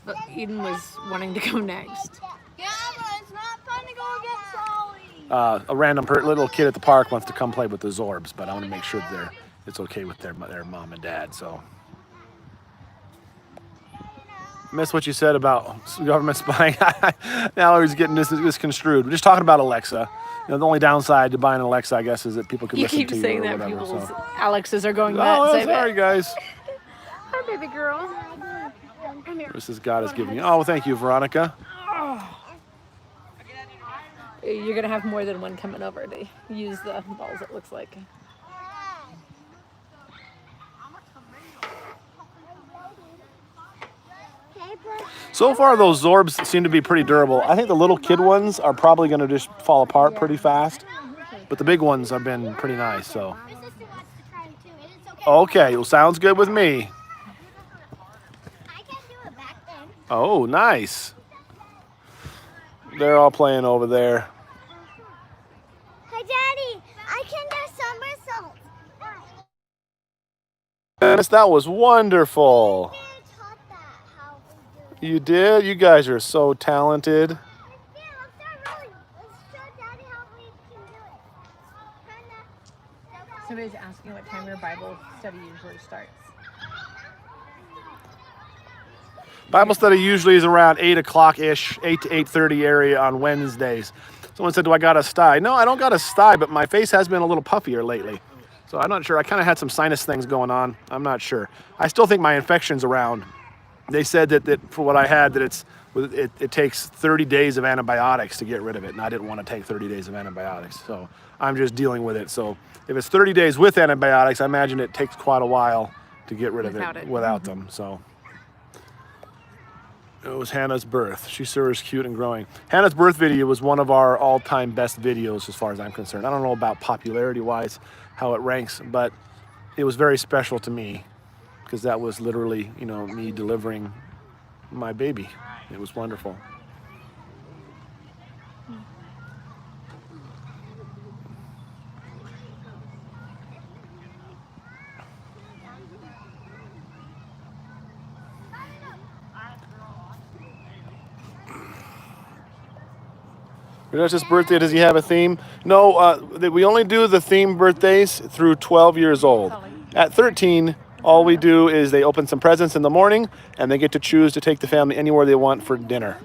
Speaker 2: But Eden was wanting to go next.
Speaker 3: Yeah, but it's not fun to go against Ollie.
Speaker 1: A random little kid at the park wants to come play with the Zorbs, but I want to make sure it's okay with their mom and dad. So. Miss what you said about government spying. Now he's getting misconstrued. We're just talking about Alexa. The only downside to buying an Alexa, I guess, is that people can listen to you.
Speaker 2: You keep saying that
Speaker 1: whatever,
Speaker 2: people's
Speaker 1: so.
Speaker 2: Alexas are going nuts.
Speaker 1: Oh, sorry, guys.
Speaker 2: Hi, baby girl. Come here.
Speaker 1: This is God is giving you. Oh, thank you, Veronica.
Speaker 2: You're gonna have more than one coming over to use the balls. It looks like.
Speaker 1: So far, those Zorbs seem to be pretty durable. I think the little kid ones are probably going to just fall apart pretty fast. But the big ones have been pretty nice, so. Okay, well, sounds good with me. Oh, nice. They're all playing over there.
Speaker 3: Hey, Daddy, I can do somersaults.
Speaker 1: Yes, that was wonderful. You did? You guys are so talented.
Speaker 3: Yeah, let's show Daddy how we can do it.
Speaker 2: Somebody's asking what time your Bible study usually starts.
Speaker 1: Bible study usually is around 8 o'clock-ish, 8 to 8:30 area on Wednesdays. Someone said, do I got a sty? No, I don't got a sty, but my face has been a little puffier lately. So I'm not sure. I kind of had some sinus things going on. I'm not sure. I still think my infection's around. They said that for what I had, that it takes 30 days of antibiotics to get rid of it, and I didn't want to take 30 days of antibiotics, so I'm just dealing with it. So if it's 30 days with antibiotics, I imagine it takes quite a while to get rid of it without them. So it was Hannah's birth. She sure is cute and growing. Hannah's birth video was one of our all-time best videos as far as I'm concerned. I don't know about popularity-wise how it ranks, but it was very special to me because that was literally, you know, me delivering my baby. It was wonderful. Justus' birthday, does he have a theme? No, we only do the theme birthdays through 12 years old. At 13, all we do is they open some presents in the morning and they get to choose to take the family anywhere they want for dinner.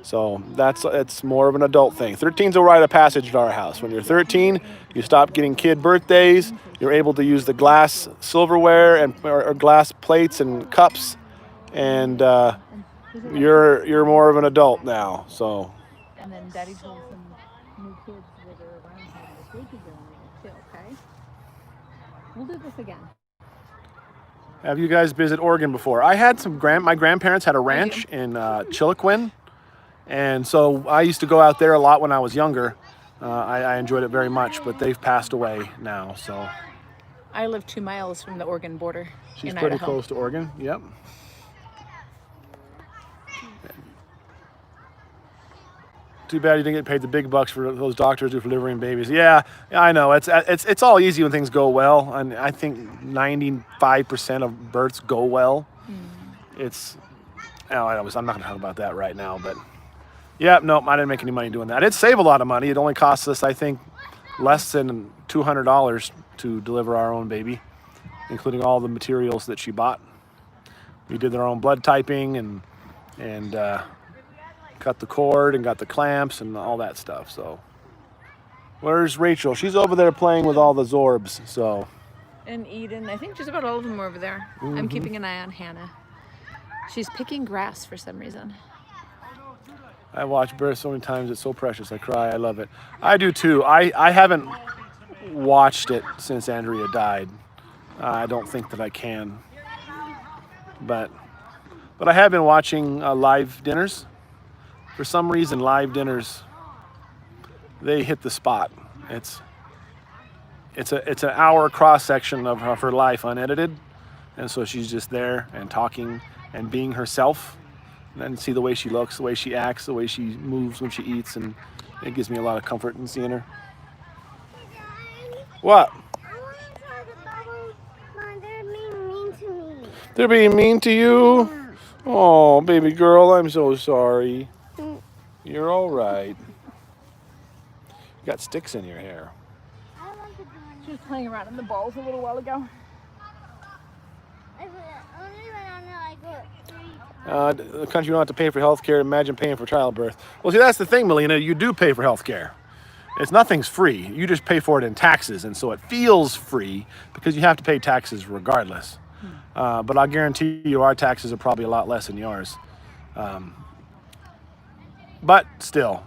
Speaker 1: So it's more of an adult thing. 13's a rite of passage at our house. When you're 13, you stop getting kid birthdays. You're able to use the glass silverware or glass plates and cups, and you're more of an adult now. So.
Speaker 2: And then Daddy told some new kids that are around here that they could go in there too, okay? We'll do this again.
Speaker 1: Have you guys visited Oregon before? I had my grandparents had a ranch in Chiloquin, and so I used to go out there a lot when I was younger. I enjoyed it very much, but they've passed away now, so.
Speaker 2: I live 2 miles from the Oregon border.
Speaker 1: She's pretty close to Oregon, yep. Too bad you didn't get paid the big bucks for those doctors do for delivering babies. Yeah, I know. It's all easy when things go well, and I think 95% of births go well. I'm not going to talk about that right now, but yeah, nope, I didn't make any money doing that. I did save a lot of money. It only cost us, I think, less than $200 to deliver our own baby, including all the materials that she bought. We did our own blood typing and cut the cord and got the clamps and all that stuff. So where's Rachel? She's over there playing with all the Zorbs. So
Speaker 2: and Eden, I think just about all of them are over there. I'm keeping an eye on Hannah. She's picking grass for some reason.
Speaker 1: I watch birth so many times. It's so precious. I cry. I love it. I do too. I haven't watched it since Andrea died. I don't think that I can, but I have been watching live dinners. For some reason, live dinners, they hit the spot. It's an hour cross section of her life unedited, and so she's just there and talking and being herself, and then see the way she looks, the way she acts, the way she moves when she eats, and it gives me a lot of comfort in seeing her. What?
Speaker 3: I want to try the bubbles. Mom, they're being mean to me.
Speaker 1: They're being mean to you?
Speaker 3: Yeah.
Speaker 1: Oh, baby girl, I'm so sorry. You're all right. You got sticks in your hair.
Speaker 3: I want to do it.
Speaker 2: She was playing around in the balls a little while ago.
Speaker 3: Only when I got 3
Speaker 1: The country you don't have to pay for health care. Imagine paying for childbirth. Well, see, that's the thing, Melina. You do pay for health care. Nothing's free. You just pay for it in taxes, and so it feels free because you have to pay taxes regardless. But I'll guarantee you our taxes are probably a lot less than yours. But still.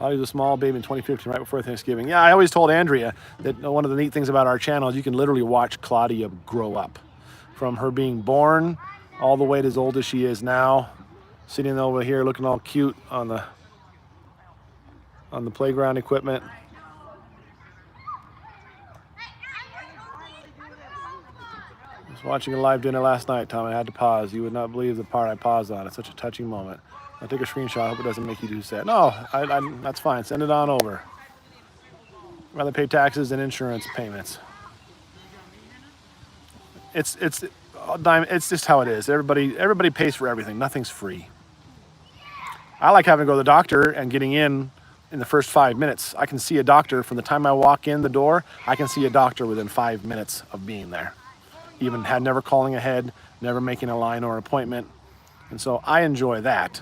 Speaker 1: I was a small baby in 2015, right before Thanksgiving. Yeah, I always told Andrea that one of the neat things about our channel is you can literally watch Claudia grow up. From her being born all the way to as old as she is now, sitting over here looking all cute on the playground equipment. I was watching a live dinner last night, Tom. I had to pause. You would not believe the part I paused on. It's such a touching moment. I'll take a screenshot. I hope it doesn't make you too sad. No, that's fine. Send it on over. Rather pay taxes than insurance payments. It's just how it is. Everybody pays for everything. Nothing's free. I like having to go to the doctor and getting in the first 5 minutes. I can see a doctor from the time I walk in the door. I can see a doctor within 5 minutes of being there. Even never calling ahead, never making a line or appointment. And so I enjoy that.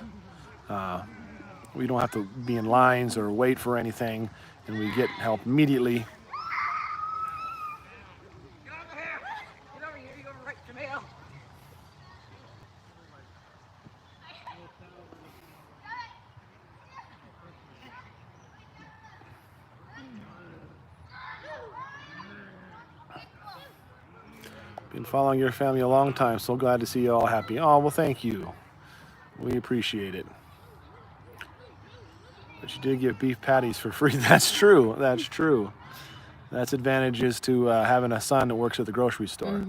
Speaker 1: We don't have to be in lines or wait for anything, and we get help immediately. Been following your family a long time. So glad to see you all happy. Oh, well, thank you. We appreciate it. But you did get beef patties for free. That's true. That's true. That's advantages to having a son that works at the grocery store.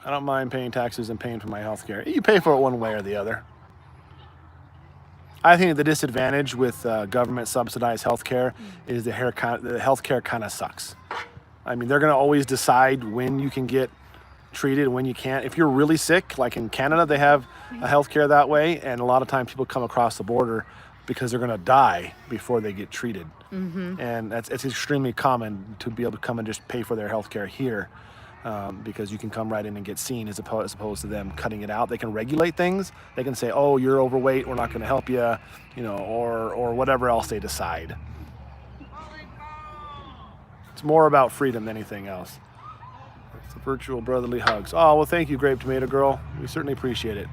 Speaker 1: I don't mind paying taxes and paying for my health care. You pay for it one way or the other. I think the disadvantage with government subsidized healthcare is the healthcare kind of sucks. I mean, they're going to always decide when you can get treated and when you can't. If you're really sick, like in Canada, they have a healthcare that way, and a lot of times people come across the border because they're going to die before they get treated. And it's extremely common to be able to come and just pay for their healthcare here. Because you can come right in and get seen as opposed to them cutting it out. They can regulate things. They can say, oh, you're overweight, we're not going to help you, you know, or whatever else they decide. It's more about freedom than anything else. It's the virtual brotherly hugs. Oh, well, thank you, Grape Tomato Girl. We certainly appreciate it.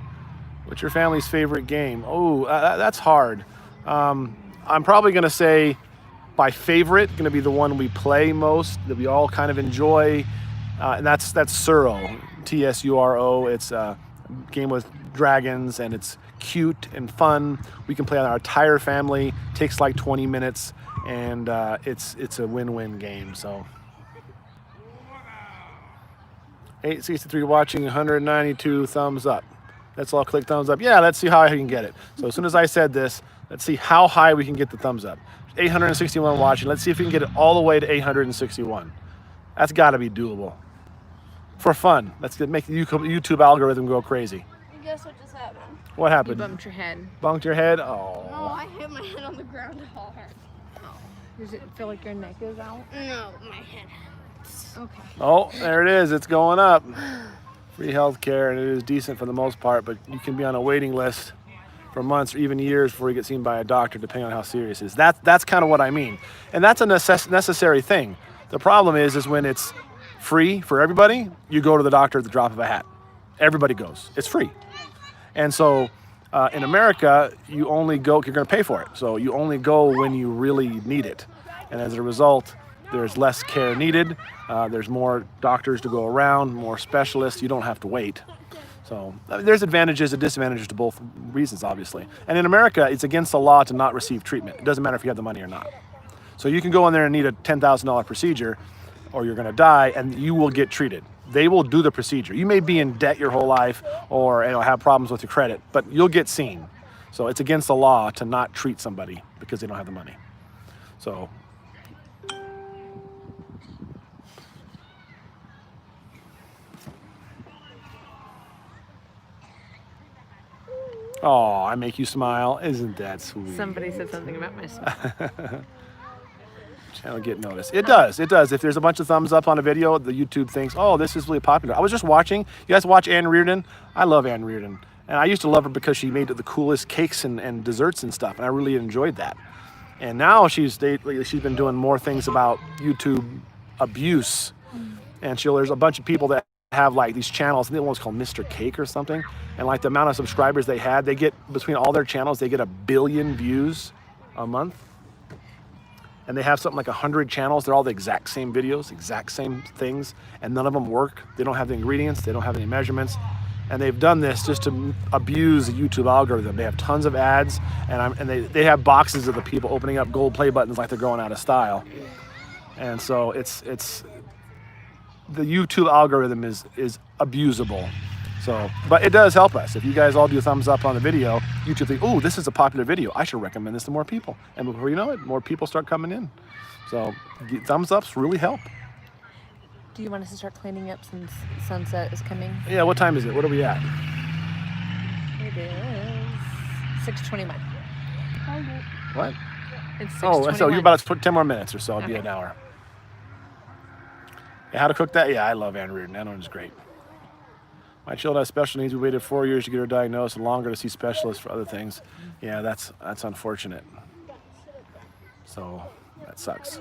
Speaker 1: What's your family's favorite game? Oh, that's hard. I'm probably going to say by favorite, going to be the one we play most, that we all kind of enjoy. And that's Tsuro, Tsuro. It's a game with dragons, and it's cute and fun. We can play on our entire family. Takes like 20 minutes, and it's a win-win game. So 863 watching, 192 thumbs up. Let's all click thumbs up. Yeah, let's see how I can get it. So as soon as I said this, let's see how high we can get the thumbs up. 861 watching. Let's see if we can get it all the way to 861. That's got to be doable. For fun. Let's make the YouTube algorithm go crazy.
Speaker 8: And guess what just happened?
Speaker 1: What
Speaker 2: You
Speaker 1: happened?
Speaker 2: bumped your head.
Speaker 1: Bumped your head? Oh.
Speaker 8: No, I hit my head on the ground hard.
Speaker 2: Does it feel like your neck is out?
Speaker 8: No, my head.
Speaker 2: Okay.
Speaker 1: Oh, there it is. It's going up. Free health care, and it is decent for the most part, but you can be on a waiting list for months or even years before you get seen by a doctor, depending on how serious it is. That's kind of what I mean. And that's a necessary thing. The problem is when it's free for everybody, you go to the doctor at the drop of a hat. Everybody goes. It's free. And so in America, you only go, you're going to pay for it. So you only go when you really need it. And as a result, there's less care needed. There's more doctors to go around, more specialists. You don't have to wait. So there's advantages and disadvantages to both reasons, obviously. And in America, it's against the law to not receive treatment. It doesn't matter if you have the money or not. So you can go in there and need a $10,000 procedure, or you're going to die, and you will get treated. They will do the procedure. You may be in debt your whole life or have problems with your credit, but you'll get seen. So it's against the law to not treat somebody because they don't have the money. So oh, I make you smile. Isn't that sweet?
Speaker 2: Somebody said something about my smile.
Speaker 1: Channel get noticed. It does. It does. If there's a bunch of thumbs up on a video, the YouTube thinks, oh, this is really popular. I was just watching. You guys watch Ann Reardon? I love Ann Reardon. And I used to love her because she made the coolest cakes and desserts and stuff. And I really enjoyed that. And now she's been doing more things about YouTube abuse. And there's a bunch of people that have like these channels. I think one was called Mr. Cake or something. And like the amount of subscribers they had, they get, between all their channels, they get 1 billion views a month. And they have something like 100 channels. They're all the exact same videos, exact same things, and none of them work. They don't have the ingredients. They don't have any measurements. And they've done this just to abuse the YouTube algorithm. They have tons of ads, and they have boxes of the people opening up gold play buttons like they're going out of style. And so it's the YouTube algorithm is abusable. So, but it does help us. If you guys all do thumbs up on the video, YouTube think, oh, this is a popular video. I should recommend this to more people. And before you know it, more people start coming in. So thumbs ups really help.
Speaker 2: Do you want us to start cleaning up since sunset is coming?
Speaker 1: Yeah, what time is it? What are we at?
Speaker 2: It is 6:21.
Speaker 1: What?
Speaker 2: It's 6:21.
Speaker 1: Oh, so you're about to put 10 more minutes or so. It'll be
Speaker 2: Okay.
Speaker 1: an hour. Yeah, how to cook that? Yeah, I love Ann Reardon. That one's great. My child has special needs. We waited 4 years to get her diagnosed and longer to see specialists for other things. Yeah, that's unfortunate. So that sucks.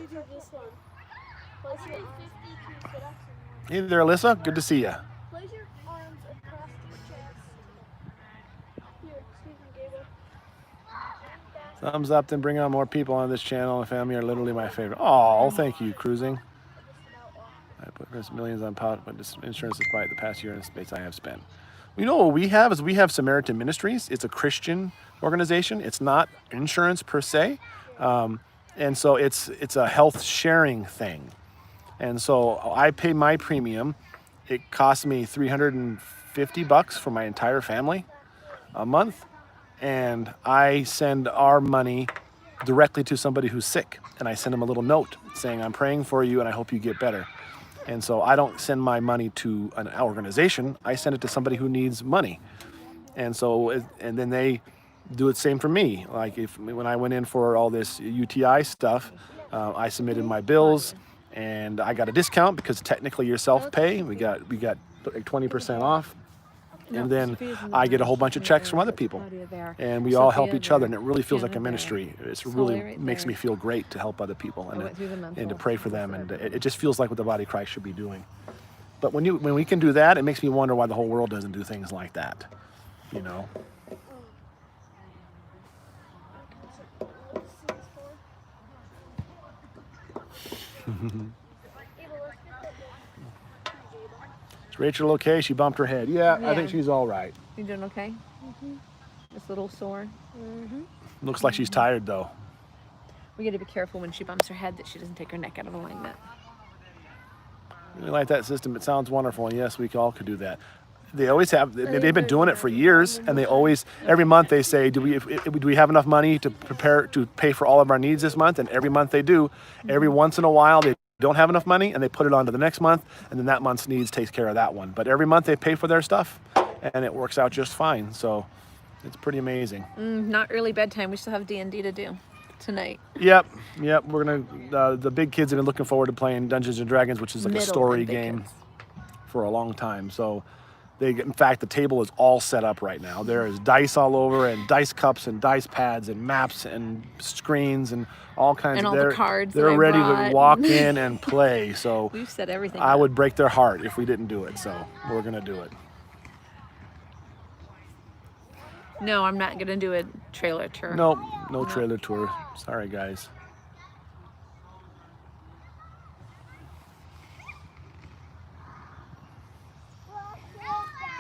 Speaker 1: Hey there, Alyssa. Good to see you.
Speaker 3: Place your arms across your chest. Here, excuse me, Gable.
Speaker 1: Thumbs up, then bring on more people on this channel. And family are literally my favorite. Oh, thank you, cruising. I put there's millions on pot, but this insurance is quite the past year in the space I have spent. You know what we have is we have Samaritan Ministries. It's a Christian organization. It's not insurance per se, and so it's a health sharing thing. And so I pay my premium. It costs me $350 for my entire family a month, and I send our money directly to somebody who's sick, and I send them a little note saying I'm praying for you and I hope you get better. And so I don't send my money to an organization. I send it to somebody who needs money. And so, and then they do the same for me. Like when I went in for all this UTI stuff, I submitted my bills and I got a discount because technically you're self-pay. We got like 20% off. And then I get a whole bunch of checks from other people, and we all help each other, and it really feels like a ministry. It really makes me feel great to help other people and to pray for them, and it just feels like what the body of Christ should be doing. But when we can do that, it makes me wonder why the whole world doesn't do things like that, you know. Is Rachel okay? She bumped her head. Yeah, I think she's all right.
Speaker 2: You doing okay? Just a little sore.
Speaker 1: Looks like she's tired though.
Speaker 2: We got to be careful when she bumps her head that she doesn't take her neck out of alignment.
Speaker 1: Really like that system. It sounds wonderful, and yes, we all could do that. They always have. They've been doing it for years, and they always every month they say, do we have enough money to pay for all of our needs this month? And every month they do. Every once in a while they don't have enough money and they put it on to the next month, and then that month's needs takes care of that one. But every month they pay for their stuff and it works out just fine. So it's pretty amazing.
Speaker 2: Not early bedtime. We still have D&D to do tonight.
Speaker 1: Yep. We're gonna the big kids have been looking forward to playing Dungeons and Dragons, which is like a story game for a long time. So in fact, the table is all set up right now. There is dice all over, and dice cups, and dice pads, and maps, and screens, and all kinds
Speaker 2: and
Speaker 1: of.
Speaker 2: And all the cards.
Speaker 1: They're ready to walk in and play. So
Speaker 2: we've set everything.
Speaker 1: I would break their heart if we didn't do it. So we're gonna do it.
Speaker 2: No, I'm not gonna do a trailer tour.
Speaker 1: No trailer tour. Sorry, guys.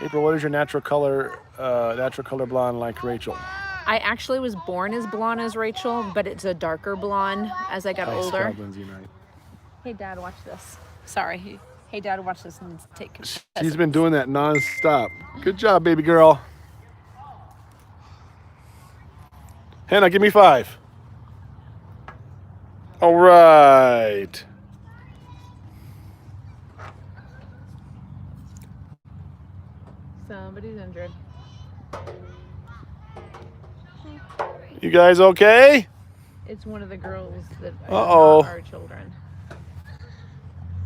Speaker 1: April, what is your natural color blonde like Rachel?
Speaker 2: I actually was born as blonde as Rachel, but it's a darker blonde as I got older. Hey, Dad, watch this. Sorry. Hey, Dad, watch this and take.
Speaker 1: She's been doing that non-stop. Good job, baby girl. Hannah, give me 5. All right.
Speaker 2: Somebody's injured.
Speaker 1: You guys okay?
Speaker 2: It's one of the girls that
Speaker 1: are
Speaker 2: our children.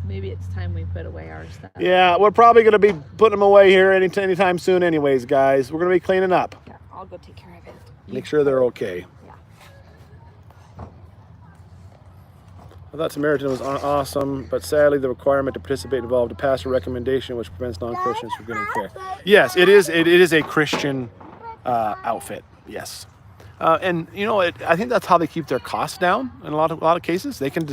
Speaker 2: Maybe it's time we put away our stuff.
Speaker 1: Yeah, we're probably going to be putting them away here anytime soon anyways, guys. We're going to be cleaning up.
Speaker 2: Yeah, I'll go take care of it.
Speaker 1: Make sure they're okay.
Speaker 2: Yeah.
Speaker 1: I thought Samaritan was awesome, but sadly the requirement to participate involved a pastor recommendation which prevents non-Christians from getting care. Yes, it is a Christian outfit, yes. And you know, I think that's how they keep their costs down in a lot of cases. They can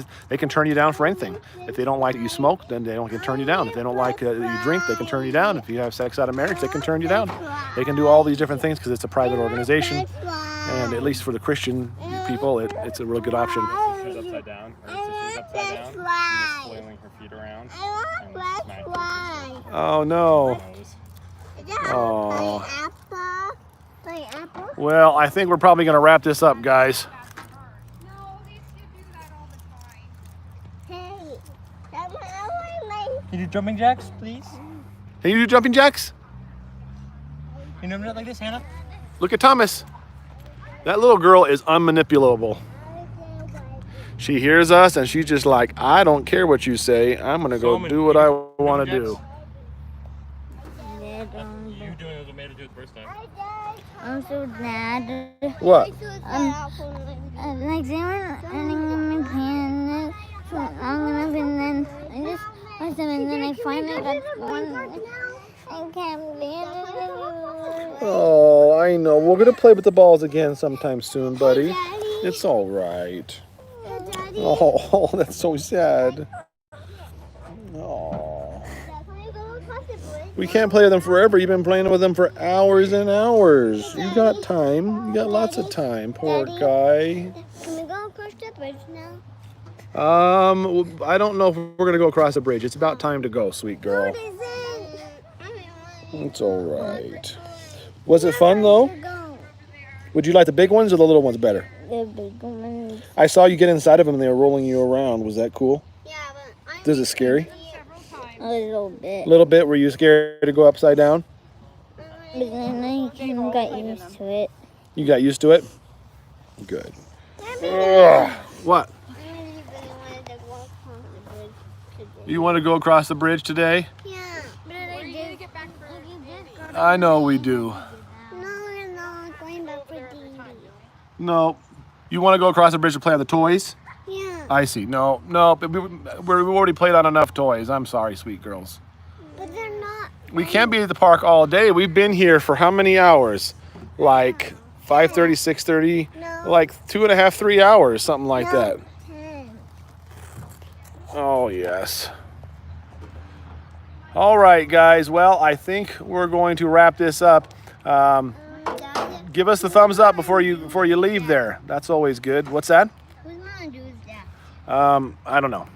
Speaker 1: turn you down for anything. If they don't like that you smoke, then they can turn you down. If they don't like that you drink, they can turn you down. If you have sex out of marriage, they can turn you down. They can do all these different things because it's a private organization. And at least for the Christian people, it's a real good option.
Speaker 5: She's upside down, or she's upside down, and just flailing her feet around and smacking her.
Speaker 1: Oh no. Oh. Well, I think we're probably going to wrap this up, guys.
Speaker 3: No, they still do that all the time. Hey, that's my
Speaker 4: Can you do jumping jacks, please?
Speaker 1: Can you do jumping jacks?
Speaker 4: Can you do it like this, Hannah?
Speaker 1: Look at Thomas. That little girl is unmanipulable. She hears us and she's just like, I don't care what you say. I'm going to go do what I want to do.
Speaker 3: I'm so sad.
Speaker 1: What?
Speaker 3: Like they were running in my pan for long enough, and then I just watched them, and then I finally got one. I can't be it.
Speaker 1: Oh, I know. We're gonna play with the balls again sometime soon, buddy. It's all right. Oh, that's so sad. Oh. We can't play with them forever. You've been playing with them for hours and hours. You got time. You got lots of time. Poor guy.
Speaker 3: Can we go across the bridge now?
Speaker 1: I don't know if we're gonna go across the bridge. It's about time to go, sweet girl. It's all right. Was it fun though? Would you like the big ones or the little ones better?
Speaker 3: The big ones.
Speaker 1: I saw you get inside of them and they were rolling you around. Was that cool?
Speaker 3: Yeah, but
Speaker 1: Is it scary?
Speaker 3: a little bit.
Speaker 1: A little bit. Were you scared to go upside down?
Speaker 3: But then I kind of got used to it.
Speaker 1: You got used to it? Good. Ugh. What? You want to go across the bridge today?
Speaker 3: Yeah, but I get back for
Speaker 1: I know we do.
Speaker 3: No, we're not going back for Dee.
Speaker 1: No. You want to go across the bridge to play on the toys?
Speaker 3: Yeah,
Speaker 1: I see. No. We already played on enough toys. I'm sorry, sweet girls.
Speaker 3: but they're not.
Speaker 1: We can't be at the park all day. We've been here for how many hours? Like 5:30, 6:30,
Speaker 3: No.
Speaker 1: like 2.5, 3 hours, something like
Speaker 3: No.
Speaker 1: that.
Speaker 3: 10.
Speaker 1: Oh, yes. All right, guys. Well, I think we're going to wrap this up.
Speaker 3: Daddy,
Speaker 1: Give us the thumbs up before you leave there. That's always good. What's that?
Speaker 3: who's gonna do that?
Speaker 1: I don't know.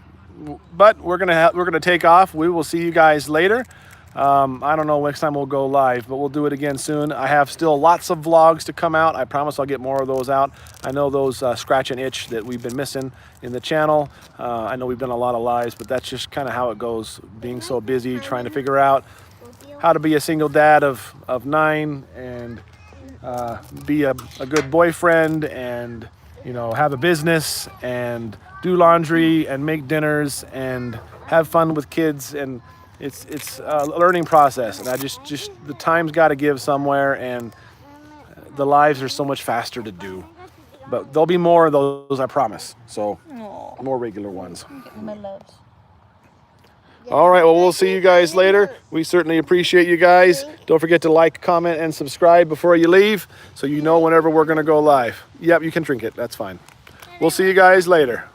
Speaker 1: But we're gonna take off. We will see you guys later. I don't know next time we'll go live, but we'll do it again soon. I have still lots of vlogs to come out. I promise I'll get more of those out. I know those scratch and itch that we've been missing in the channel. I know we've done a lot of lives, but that's just kind of how it goes, being so busy trying to figure out how to be a single dad of 9 and be a good boyfriend and, you know, have a business and do laundry and make dinners and have fun with kids. And it's a learning process, and I just the time's got to give somewhere, and the lives are so much faster to do. But there'll be more of those, I promise. So more regular ones.
Speaker 2: My loves.
Speaker 1: All right, well, we'll see you guys later. We certainly appreciate you guys. Don't forget to like, comment, and subscribe before you leave so you know whenever we're going to go live. Yep, you can drink it. That's fine. We'll see you guys later.